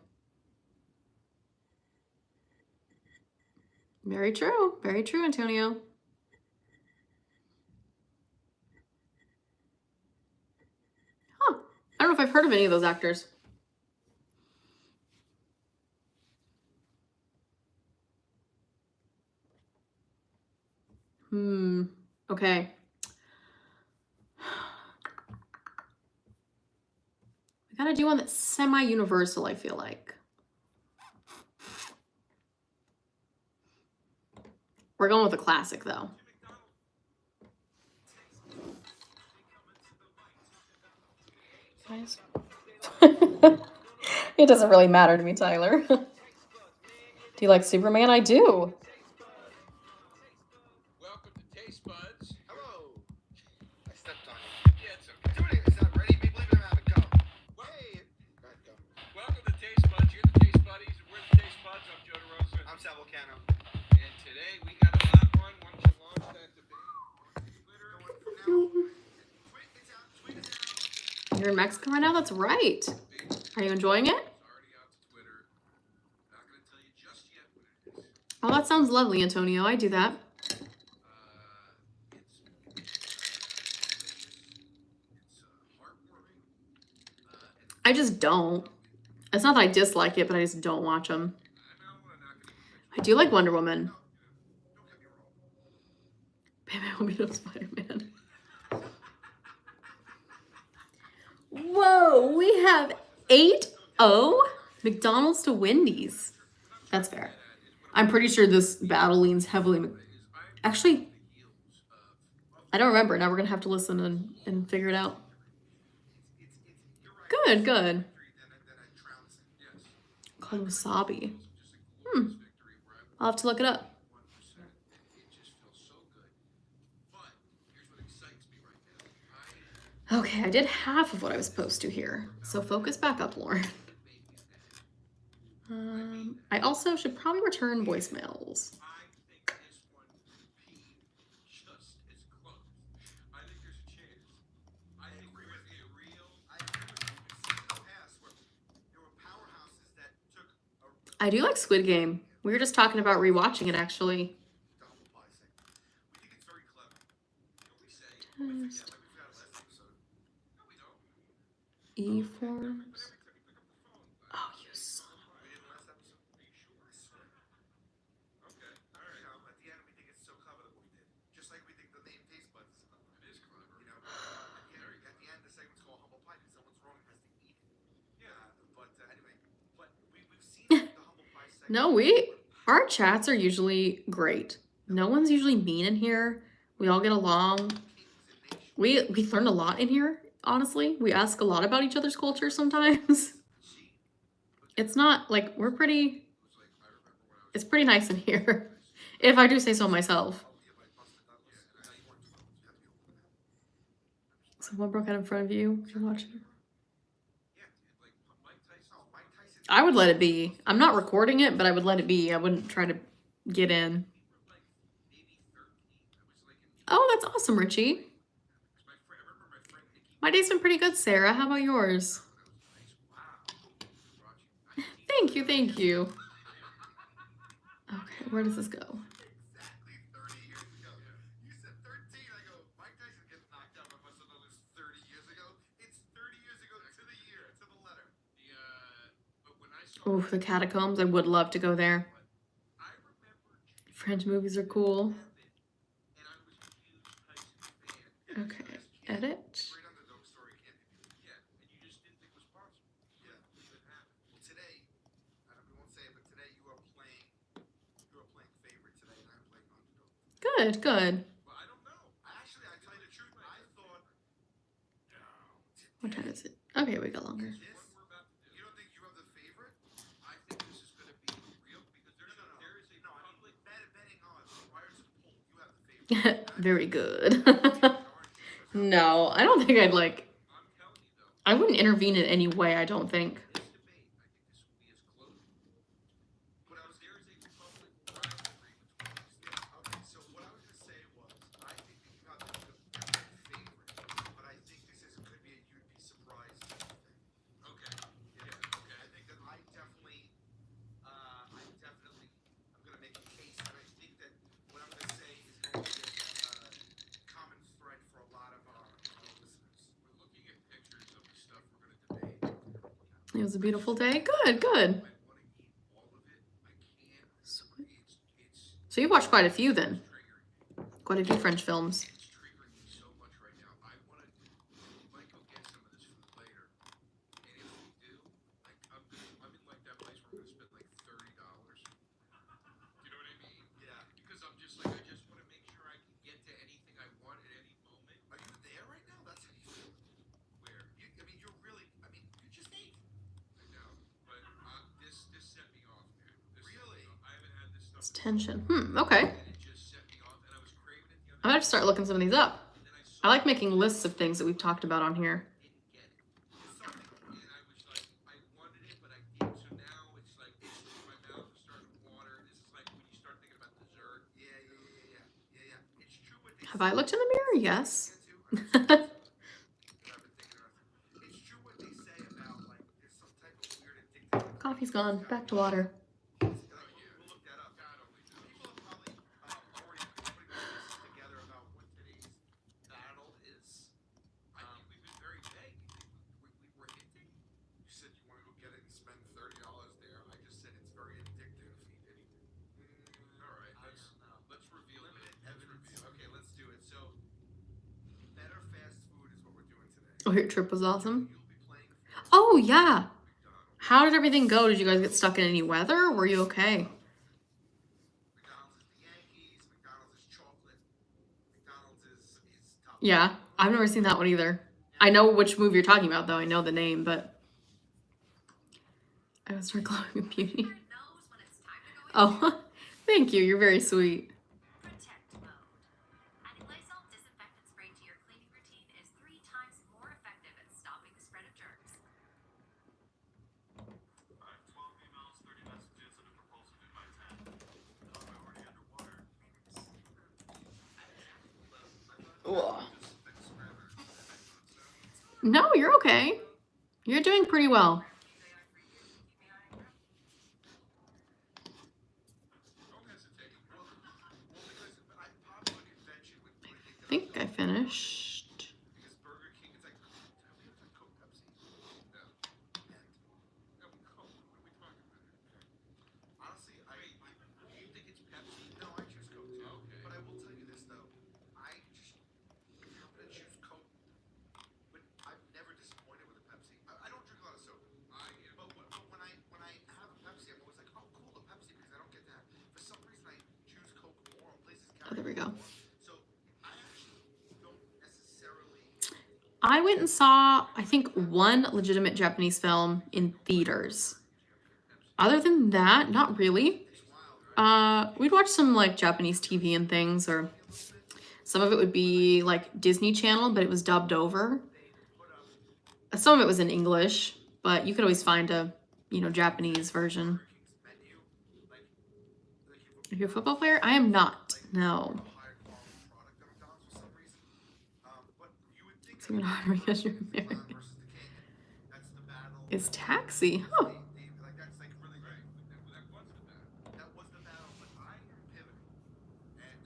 Very true, Antonio. Huh, I don't know if I've heard of any of those actors. Okay. We gotta do one that's semi-universal, I feel like. We're going with a classic, though. Guys. It doesn't really matter to me, Tyler. Do you like Superman? I do. Welcome to Taste Buds. Hello. I stepped on you. Yeah, it's okay. Doing it. Is that ready? People even have it go. Hey. Go ahead, go. Welcome to Taste Buds. You're the Taste Buddies. We're the Taste Buds. I'm Joe DeRosa. I'm Sal Volcano. And today we got a hot one. Why don't you launch that debate? You're in Mexico right now? That's right. Are you enjoying it? It's already out to Twitter. Not going to tell you just yet what it is. Oh, that sounds lovely, Antonio. I do that. It's heartwarming. I just don't. It's not that I dislike it, but I just don't watch them. I do like Wonder Woman. Batman will be no Spider-Man. Whoa, we have 8-0 McDonald's to Wendy's. That's fair. I'm pretty sure this battle leans heavily. Actually, I don't remember. Now we're gonna have to listen and figure it out. Good, good. Called wasabi. I'll have to look it up. Okay, I did half of what I was supposed to here. So focus back up, Lauren. I also should probably return voicemails. I think this one could be just as close. I think there's a chance. I think we're gonna get real. I agree with you. We've seen in the past where there were powerhouses that took a I do like Squid Game. We were just talking about rewatching it, actually. double pie segment. We think it's very clever. We say, Yeah, like we forgot last episode. no, we don't. E-forms. Every time you pick up the phone. Oh, you son of We did last episode. Are you sure? I swear. Okay. All right. You know, at the end we think it's so clever that we did. Just like we think the name Taste Buds is clever. It is clever. You know, at the end the segment's called Humble Pie because someone's wrong and has to eat it. Yeah. But anyway, but we've seen the Humble Pie segment. No, our chats are usually great. No one's usually mean in here. We all get along. We learn a lot in here, honestly. We ask a lot about each other's culture sometimes. It's not like we're pretty, it's pretty nice in here. If I do say so myself. Someone broke out in front of you. You're watching. Yeah, like Mike Tyson. Oh, Mike Tyson. I would let it be. I'm not recording it, but I would let it be. I wouldn't try to get in. Like maybe 13. I was like in Oh, that's awesome, Richie. I remember my friend Nikki. My day's been pretty good, Sarah. How about yours? Thank you, thank you. Okay, where does this go? Exactly 30 years ago. You said 13. I go, Mike Tyson gets knocked out by Buster Douglas 30 years ago. It's 30 years ago to the year, to the letter. But when I saw Ooh, the catacombs. I would love to go there. I remember French movies are cool. and I was a huge Tyson fan. Okay, edit. Great underdog story can't be beat. Yeah, and you just didn't think it was possible. Yeah. It happened. Well, today, we won't say it, but today you are playing favorite today, and I'm playing underdog. Good, good. Well, I don't know. I tell you the truth, I thought. What time is it? Okay, we got longer. This, What we're about to do. you don't think you have the favorite? I think this is going to be real because there is a No, I mean, public. betting odds. Wires of pull. You have the favorite. Very good. No, I don't think I'd like. I'm telling you though, I wouldn't intervene in any way, I don't think. this debate, I think this will be as close. But I was There is a public rivalry between these two. okay. So what I was gonna say was, I think that you have the favorite, but I think this could be a you'd be surprised thing. Okay. Yeah. Okay. I think that I'm gonna make a case, and I think that what I'm gonna say is going to be a common thread for a lot of our listeners. We're looking at pictures of the stuff we're going to debate. It was a beautiful day. Good, good. I want to eat all of it. I can't. Sweet. It's So you've watched quite a few then. triggering. Quite a few French films. It's triggering me so much right now. I want to. We might go get some of this food later, and if we do, like I'm in like that place where I'm gonna spend like $30. You know what I mean? Yeah. Because I'm just like I just want to make sure I can get to anything I want at any moment. Are you there right now? That's how you feel. Where You just ate. I know, but this set me off, man. Really? I haven't had this stuff. It's tension. Okay. And it just set me off, and I was craving it the other I'm gonna have to start looking some of these up. and then I I saw like making lists of things that we've talked about on here. didn't get it. And I was like, I wanted it, but I didn't. So now it's like, my mouth is starting to water. This is like when you start thinking about dessert. Yeah. It's true what they Have I looked in the mirror? Yes. It's true what they say about like there's some type of weird addictive. Coffee's gone. Back to water. We'll look that up. God only knows. People have probably already put pieces together about what today's battle is. I think we've been very vague. We're hinting. You said you want to go get it and spend $30 there. I just said it's very addictive. All right, I let's don't know. let's reveal it. Limited Let's evidence. reveal it. Okay, let's do it. So, better fast food is what we're doing today. Oh, your trip was awesome. You'll be Oh, yeah. How did everything go? Did you guys get stuck in any weather? Were you okay? McDonald's is the Yankees. McDonald's is chocolate. McDonald's is top. Yeah, I've never seen that one either. I know which movie you're talking about, though. I know the name, but I was glowing with beauty. knows when it's time to go in. Oh, thank you. You're very sweet. Protect mode. Adding Lysol disinfectant spray to your cleaning routine is 3 times more effective at stopping the spread of germs. 12 emails, 30 messages, and a proposal due by 10. No, I'm already underwater. Ugh. No, you're okay. You're doing pretty well. Don't hesitate. Well, because popular convention with I think I finished. because Burger King is like Coke, Pepsi. No. No, Coke. What are we talking about? Honestly, you think it's Pepsi? No, I choose Coke too. Okay. But I will tell you this though, I'm gonna choose Coke. But I'm never disappointed with a Pepsi. I don't drink a lot of soda. But when I have a Pepsi, I'm always like, oh cool, a Pepsi because I don't get that. For some reason, I choose Coke more on places. Oh, there we go. So I actually don't necessarily. I went and saw, I think, one legitimate Japanese film in theaters. Other than that, not really. We'd watch some like Japanese TV and things, or some of it would be like Disney Channel, but it was dubbed over. Some of it was in English, but you could always find a, Japanese version. Are you a football player? I am not. No. Higher quality product at McDonald's for some reason. But you would think It's even harder because you're American. versus the king. That's the battle. Is Taxi? Huh. Like that's like really great. That was the battle, but I am pivoting, and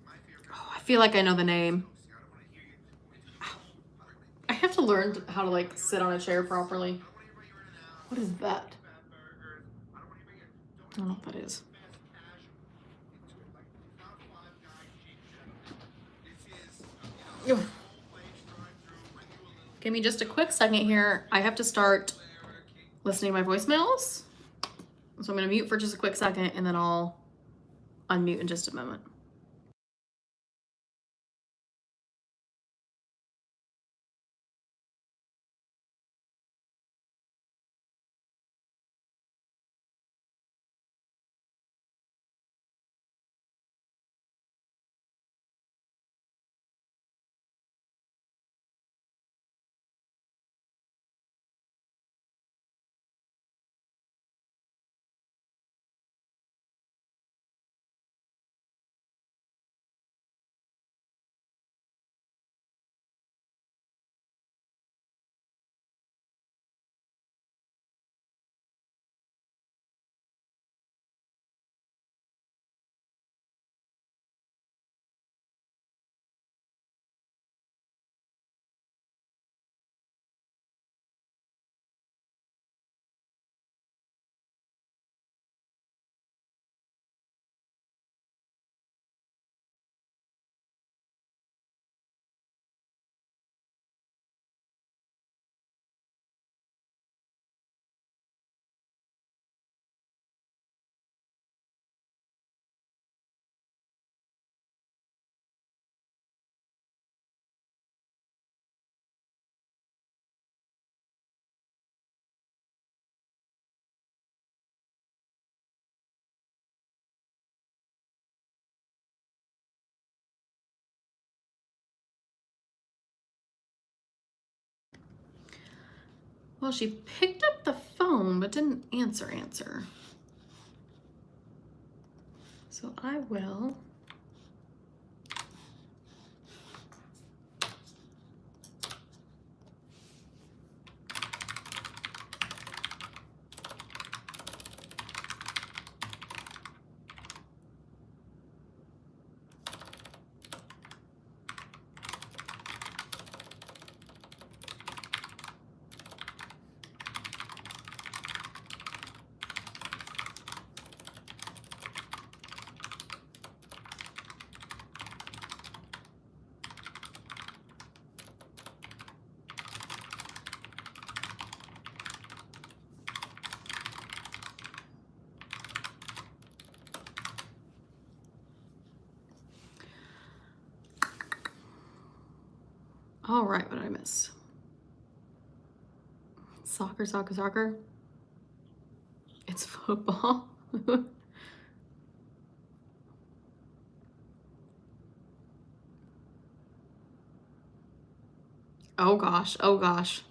my favorite. Oh, I feel like I know the name. See, I don't want to hear you. I have to learn how to like sit on a chair properly. What is that? I don't know what that is. Ew. Give me just a quick second here. I have to start listening to my voicemails. So I'm going to mute for just a quick second and then I'll unmute in just a moment. Well, she picked up the phone but didn't answer. So I will. All right, what did I miss? Soccer, soccer, soccer. It's football. Oh gosh, oh gosh.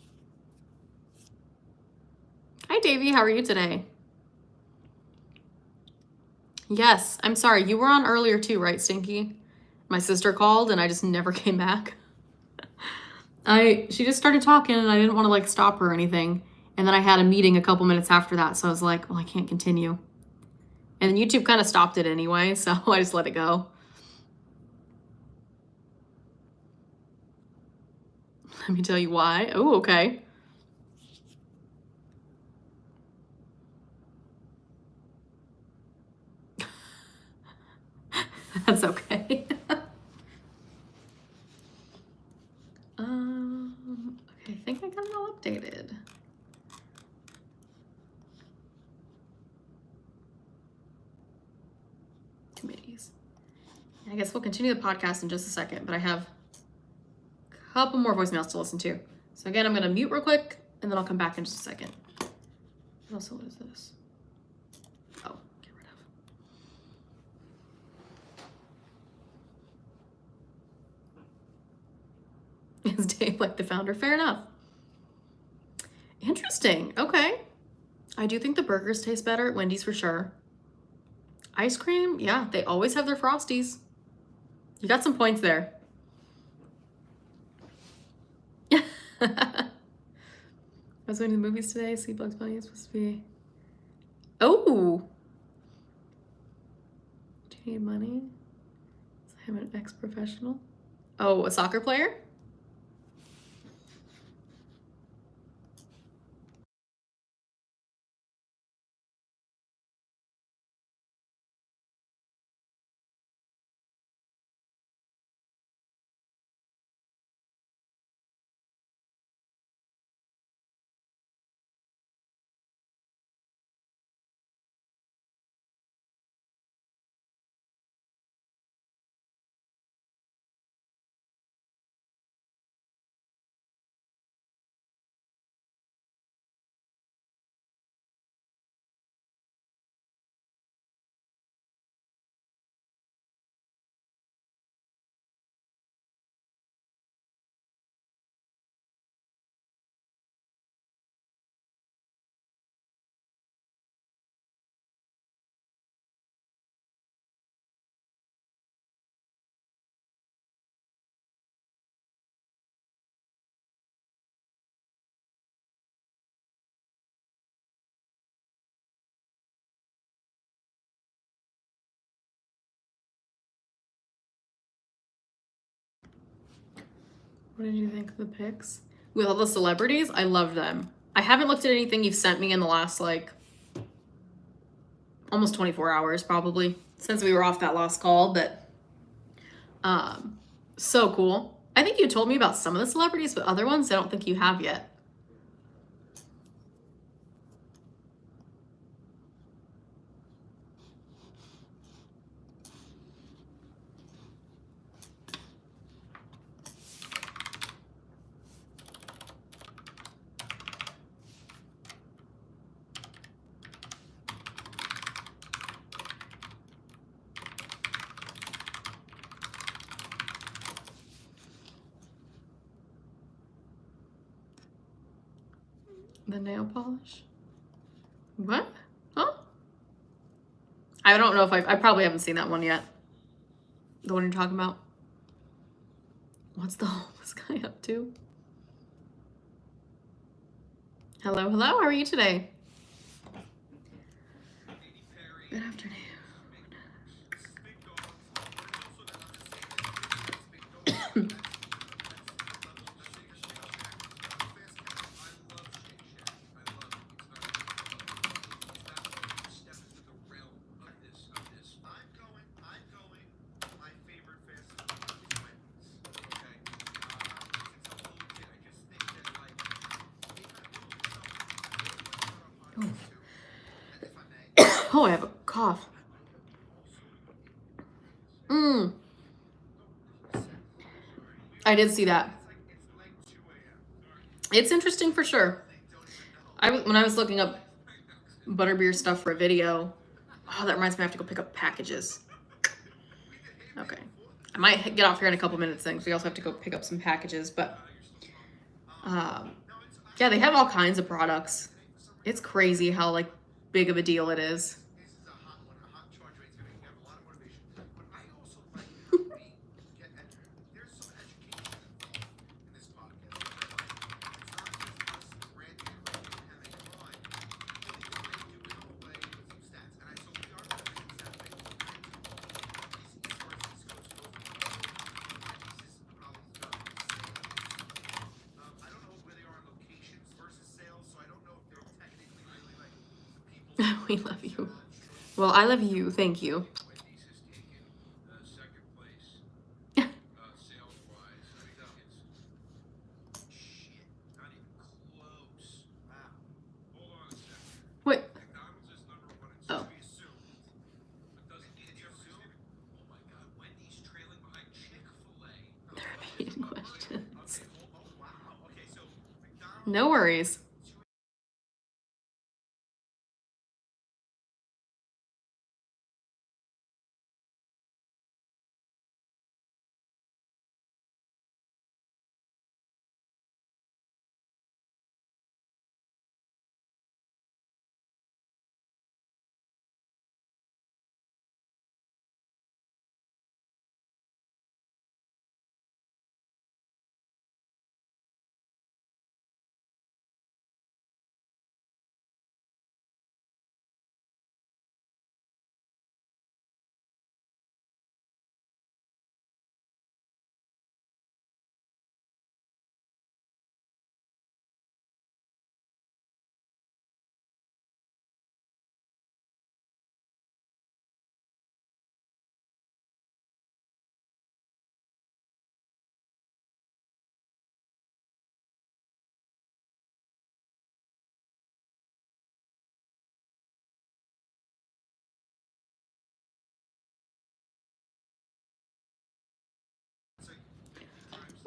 Hi Davey, how are you today? Yes, I'm sorry, you were on earlier too, right, Stinky? My sister called and I just never came back. She just started talking and I didn't want to like stop her or anything. And then I had a meeting a couple minutes after that, so I was like, well, I can't continue. And then YouTube kind of stopped it anyway, so I just let it go. Let me tell you why. Oh, okay. That's okay. Okay, I think I got it all updated. Committees. I guess we'll continue the podcast in just a second, but I have a couple more voicemails to listen to. So again, I'm gonna mute real quick and then I'll come back in just a second. Also, what is this? Oh, get rid of. Is Dave like the founder? Fair enough. Interesting. Okay. I do think the burgers taste better at Wendy's for sure. Ice cream, yeah, they always have their Frosties. You got some points there. I was going to the movies today. See Bugs Bunny is supposed to be. Oh! Do you need money? I'm an ex-professional. Oh, a soccer player? What did you think of the pics? With all the celebrities, I love them. I haven't looked at anything you've sent me in the last, like, almost 24 hours, probably, since we were off that last call, but, so cool. I think you told me about some of the celebrities, but other ones I don't think you have yet. The nail polish? What? Huh? I don't know if I probably haven't seen that one yet. The one you're talking about? What's the homeless guy up to? Hello, hello, how are you today? Good afternoon. Oh, I have a cough. I did see that. It's interesting for sure. When I was looking up butterbeer stuff for a video, oh, that reminds me I have to go pick up packages. Okay. I might get off here in a couple minutes then, because we also have to go pick up some packages, but yeah, they have all kinds of products. It's crazy how like big of a deal it is. This is a hot one. A hot charge rate's gonna have a lot of motivation. But I also like how we get there's some education involved in this podcast. It's not just us ranting and raving and having fun. We need to make you come away with some stats. And so we are going to bring stats based on these East Coast goes and this is probably I don't know where they are in locations versus sales, so I don't know if they're technically really like the people. We love you. Well, I love you. Thank you. Wendy's has taken second place sales wise. I think it's shit, not even close. Wow. Hold on a second. Wait. McDonald's is number 1 and 2. Oh. We assume. But doesn't it assume? Oh my God, Wendy's trailing behind Chick-fil-A. They're repeating questions. Wow. Okay, so McDonald's. No worries.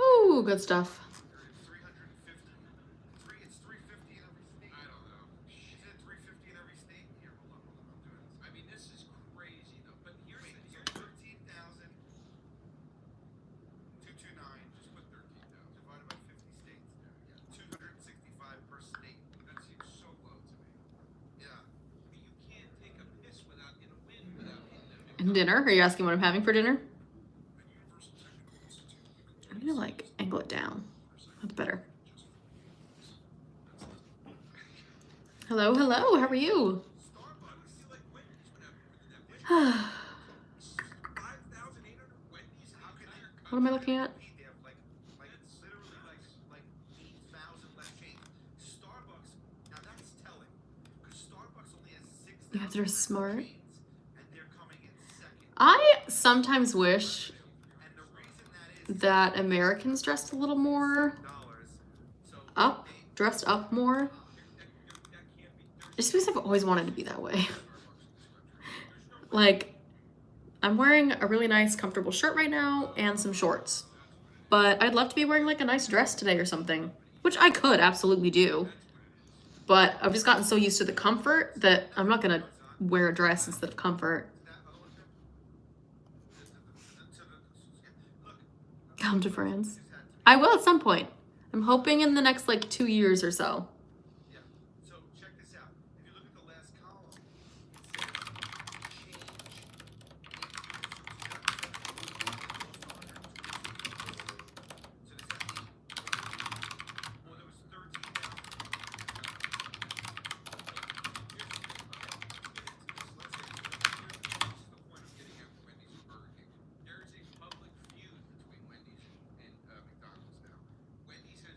Ooh, good stuff. 350. It's 350 in every state. I don't know. Is it 350 in every state? Here, hold on. I'm doing this. I mean, this is crazy though. But here's Wait, the so deal. 13,229 Just put 13,000. divided by 50 states. Yeah. 265 per state. That seems so low to me. Yeah. I mean, you can't take a piss without in a win without hitting a And dinner? Are you asking what I'm having for dinner? Universal Technical Institute. I'm gonna like angle it down. That's better. Hello, hello. How are you? Starbucks, see, like Wendy's would have more than that. Wendy's, What 5,800 Wendy's. How can I? am I looking at? They have like literally like 8,000 less chains. Starbucks, now that's telling, because Starbucks only has 6,000 Yeah, they're smart. chains, and they're coming in second. I sometimes wish And the reason that is that Americans dressed a little more dollars. So up, dressed up more. Just because I've always wanted to be that way. Like, I'm wearing a really nice, comfortable shirt right now and some shorts. But I'd love to be wearing like a nice dress today or something, which I could absolutely do. But I've just gotten so used to the comfort that I'm not gonna wear a dress instead of comfort. Come to France. I will at some point. I'm hoping in the next like 2 years or so. Yeah. So check this out. If you look at the last column, it says change. So does that mean? Well, there was 13,000. This is the point of getting after Wendy's and Burger King. There is a public feud between Wendy's and McDonald's now. Wendy's has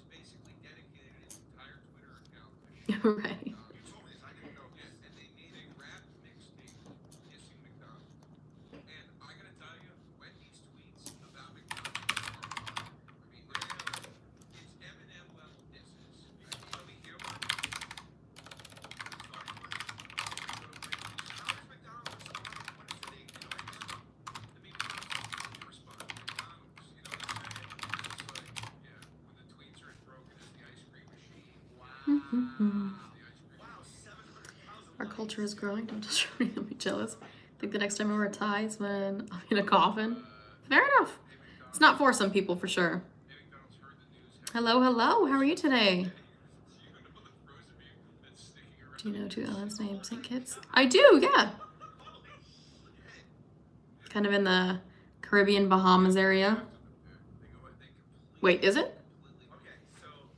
basically dedicated its entire Twitter account to Right. You told me this. I didn't know this. yes, and they made a rap mixtape dissing McDonald's. And I gotta tell you, Wendy's tweets about McDonald's are I mean, it's Eminem level disses. Let me hear one. How is McDonald's responding? What is the I mean, McDonald's didn't respond to McDonald's. You know what I'm saying? It's like, Our culture is growing. Don't destroy me jealous. I think the next time I wear tie is when I'm in a coffin. Fair enough. It's not for some people, for sure. Hello, hello. How are you today? Do you know two Ellen's names, St. Kitts? I do, yeah. Kind of in the Caribbean, Bahamas area. Wait, is it?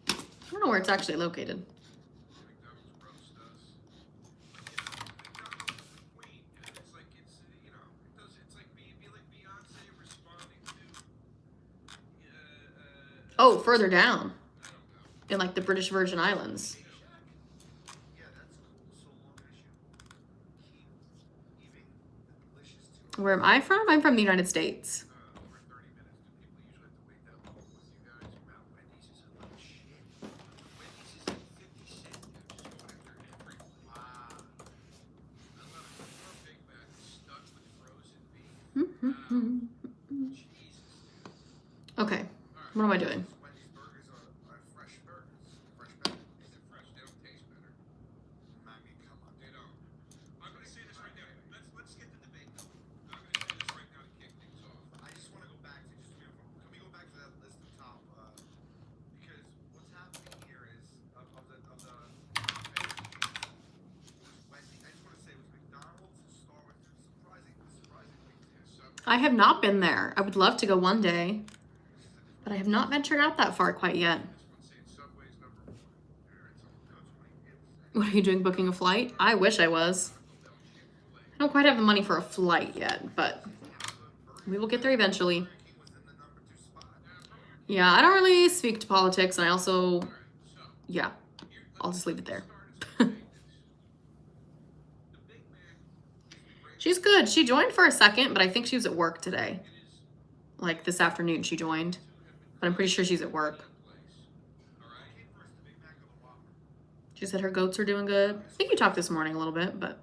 I don't know where it's actually located. Oh, further down. In like the British Virgin Islands. Yeah, that's cool. So long as you keep eating the delicious too. Where am I from? I'm from the United States. Over 30 minutes. Do people usually have to wait that long with you guys? Wow, Wendy's is a little shit. Wendy's is like 50 cents, dude. Just go after every wow. I love it. Your Big Mac is stuck with frozen beef. Wow. Jesus, dude. Okay, what am I doing? Wendy's burgers are fresh burgers. Fresh better. Is it fresh? They don't taste better. I mean, come on. They don't. I'm gonna say this right now. Let's get the debate going. I'm gonna say this right now to kick things off. I just want to go back to can we go back to that list of top because what's happening here is of the Wendy. I just want to say with McDonald's, Starbucks, surprisingly. I have not been there. I would love to go one day, but I have not ventured out that far quite yet. This one's saying Subway's number 1. What are you doing, booking a flight? I wish I was. I don't quite have the money for a flight yet, but we will get there eventually. Yeah, I don't really speak to politics, and I also, yeah, I'll just leave it there. She's good. She joined for a second, but I think she was at work today. Like this afternoon she joined, but I'm pretty sure she's at work. She said her goats are doing good. I think you talked this morning a little bit, but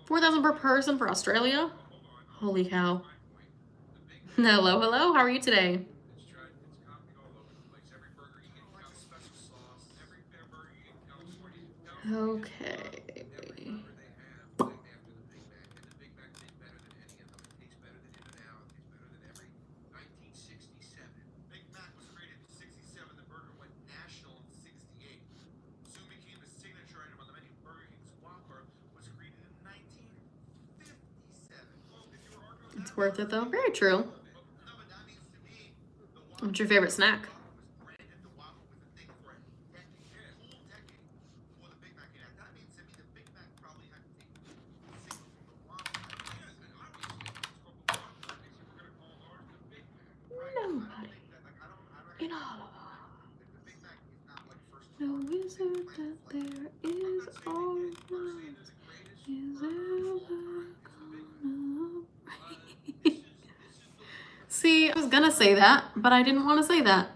4,000 per person for Australia? Holy cow. Hello, hello. How are you today? Okay. Big Mac was created in '67. The burger went national in '68. Soon became the signature item on the menu. Burger King's Whopper was created in 1957. Well, if you were arguing It's worth it though. Very true. no, but that means to me, the Whopper What's your favorite snack? was branded the Whopper with a thing for a decade, full decade before the Big Mac came out. That means to me the Big Mac probably had to take the signal from the Whopper. Nobody in all of The Big Mac is not like first. no wizard that there is all night is ever gonna break. See, I was gonna say that, but I didn't want to say that.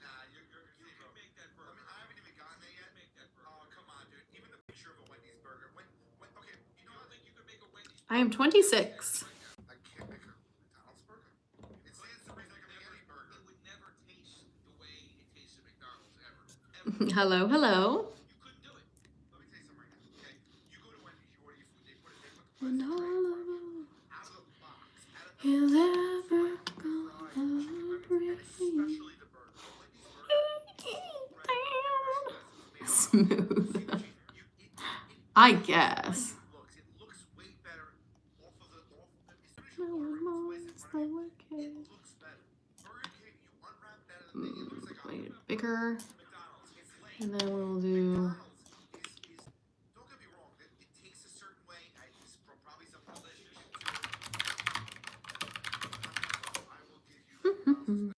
Nah, you can make that burger. I haven't even gotten there yet. Oh, come on, dude. Even the picture of a Wendy's burger. Okay, you know, I think you could make a Wendy's. I am 26. I can't make a McDonald's burger. It's the reason I can make any burger. It would never taste the way it tastes at McDonald's ever. Hello, hello. You couldn't do it. Let me tell you something right now. Okay, you go to Wendy's, you order your food, they put the And price all right of out of the box, out of the is ever fried gonna chicken break. nuggets, and especially the burger. Wendy's burger. Smooth. I guess. It looks way better off of the as soon as you order it, it's The it wicked. looks better. Burger King, you unwrap that and it looks like a Made it bigger. McDonald's. It's lame. And then we'll do McDonald's is don't get me wrong, it tastes a certain way. It's probably something delicious. I will give you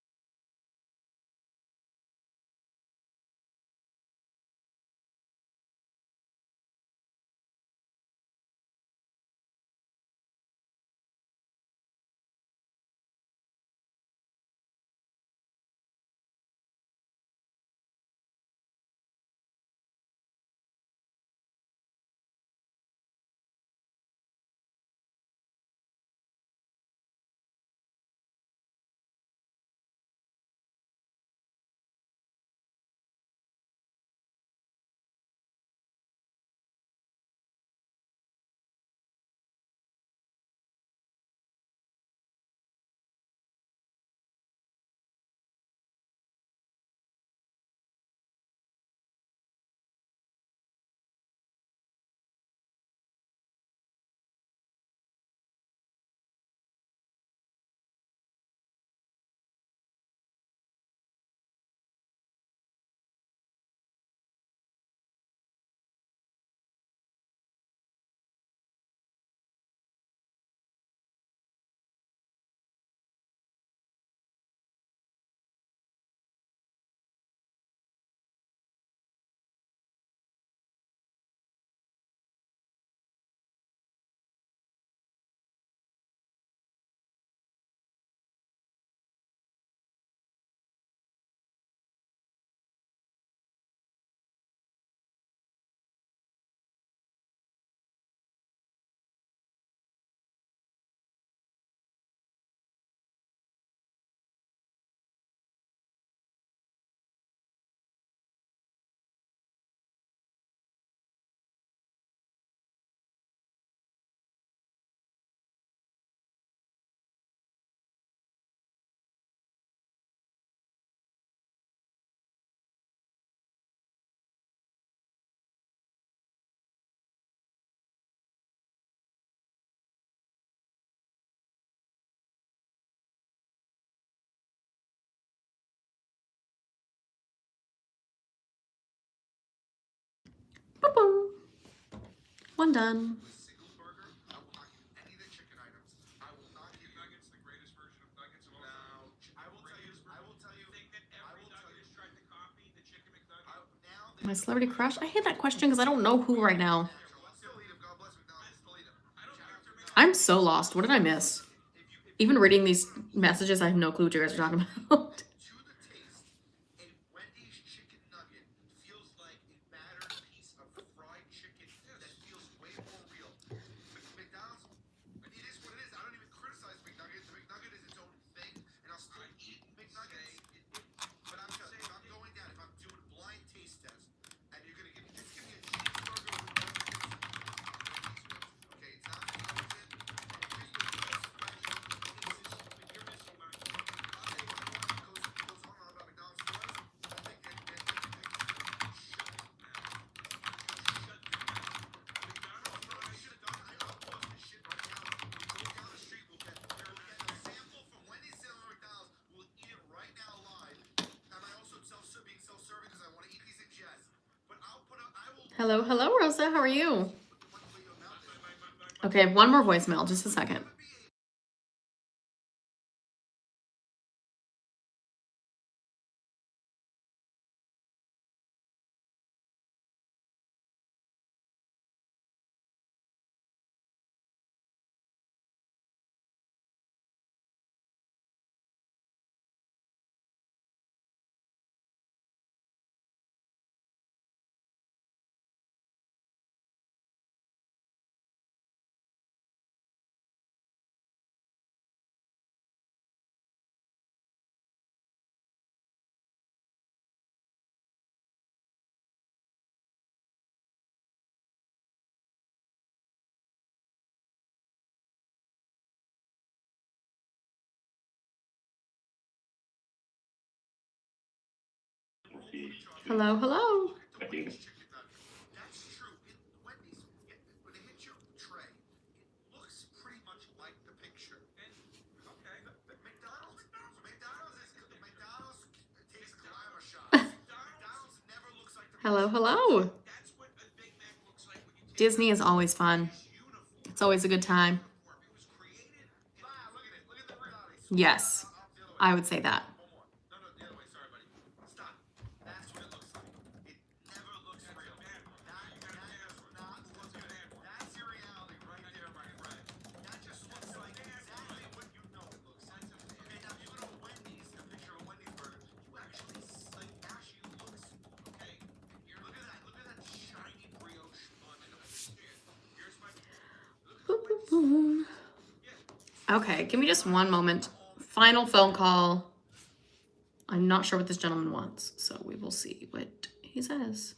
Boop. One done. A single burger, I will not give you any of the chicken items. I will not give you Nuggets, the greatest version of nuggets of all time. now. I will tell you. Think that every nugget has tried to copy the chicken McNugget? Now My celebrity crush? I hate that question because I don't know who right now. still eat 'em. God bless McDonald's. Still eat 'em. I don't have to make I'm so lost. What did I miss? Even reading these messages, I have no clue what you guys are talking about. To the taste, a Wendy's chicken nugget feels like a battered piece of fried chicken that feels way more real. McDonald's, it is what it is. I don't even criticize McNuggets. The McNugget is its own thing, and I'll still eat McNuggets. But I'm telling you, if I'm going down, if I'm doing a blind taste test, and you're gonna give me a cheeseburger with Wendy's wings. Okay, it's not frozen. You're missing mine. Hello, hello, Rosa. How are you? Okay, I have one more voicemail. Just a second. Hello, hello. That's true. In Wendy's, when it hits your tray, it looks pretty much like the picture. McDonald's takes glamour shots. McDonald's never looks like the Hello, picture. hello. That's what a Big Mac looks like when you take Disney is always fun. It's always a good time. it was created. Look at it. Look at the reality. Yes, I would say that. One more. No, the other way. Sorry, buddy. Stop. That's what it looks like. It never looks real. That does not look good. That's your reality right there, my friend. That just looks like exactly what you know it looks like. Okay, now if you go to Wendy's, a picture of a Wendy's burger, you actually looks okay. Look at that. Look at that shiny brioche bun. I don't understand. Here's my Boop, boop, boom. Okay, give me just one moment. Final phone call. I'm not sure what this gentleman wants, so we will see what he says.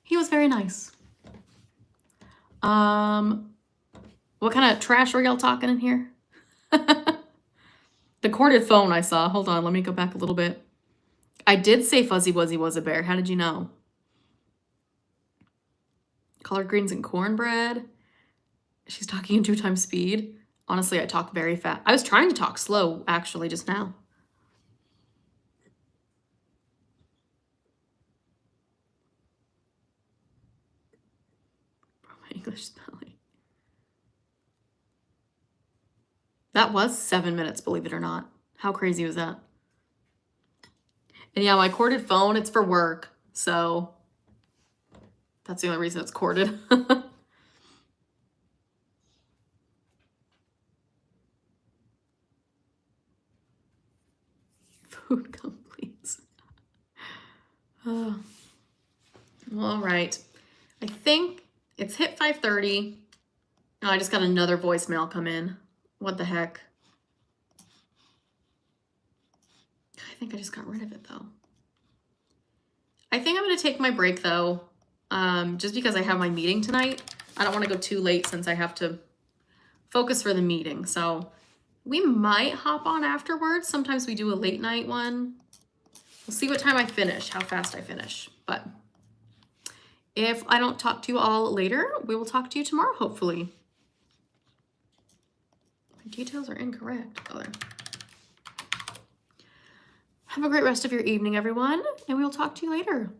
He was very nice. What kind of trash are y'all talking in here? The corded phone I saw. Hold on, let me go back a little bit. I did say Fuzzy Wuzzy was a bear. How did you know? Collard greens and cornbread. She's talking in 2 times speed. Honestly, I talk very fast. I was trying to talk slow, actually, just now. English spelling. That was 7 minutes, believe it or not. How crazy was that? And yeah, my corded phone, it's for work. So that's the only reason it's corded. Food come, please. Oh. All right. I think it's hit 5:30. Oh, I just got another voicemail come in. What the heck? I think I just got rid of it though. I think I'm going to take my break though, just because I have my meeting tonight. I don't want to go too late since I have to focus for the meeting. So we might hop on afterwards. Sometimes we do a late night one. We'll see what time I finish, how fast I finish. But if I don't talk to you all later, we will talk to you tomorrow, hopefully. My details are incorrect. Oh, there. Have a great rest of your evening, everyone, and we will talk to you later.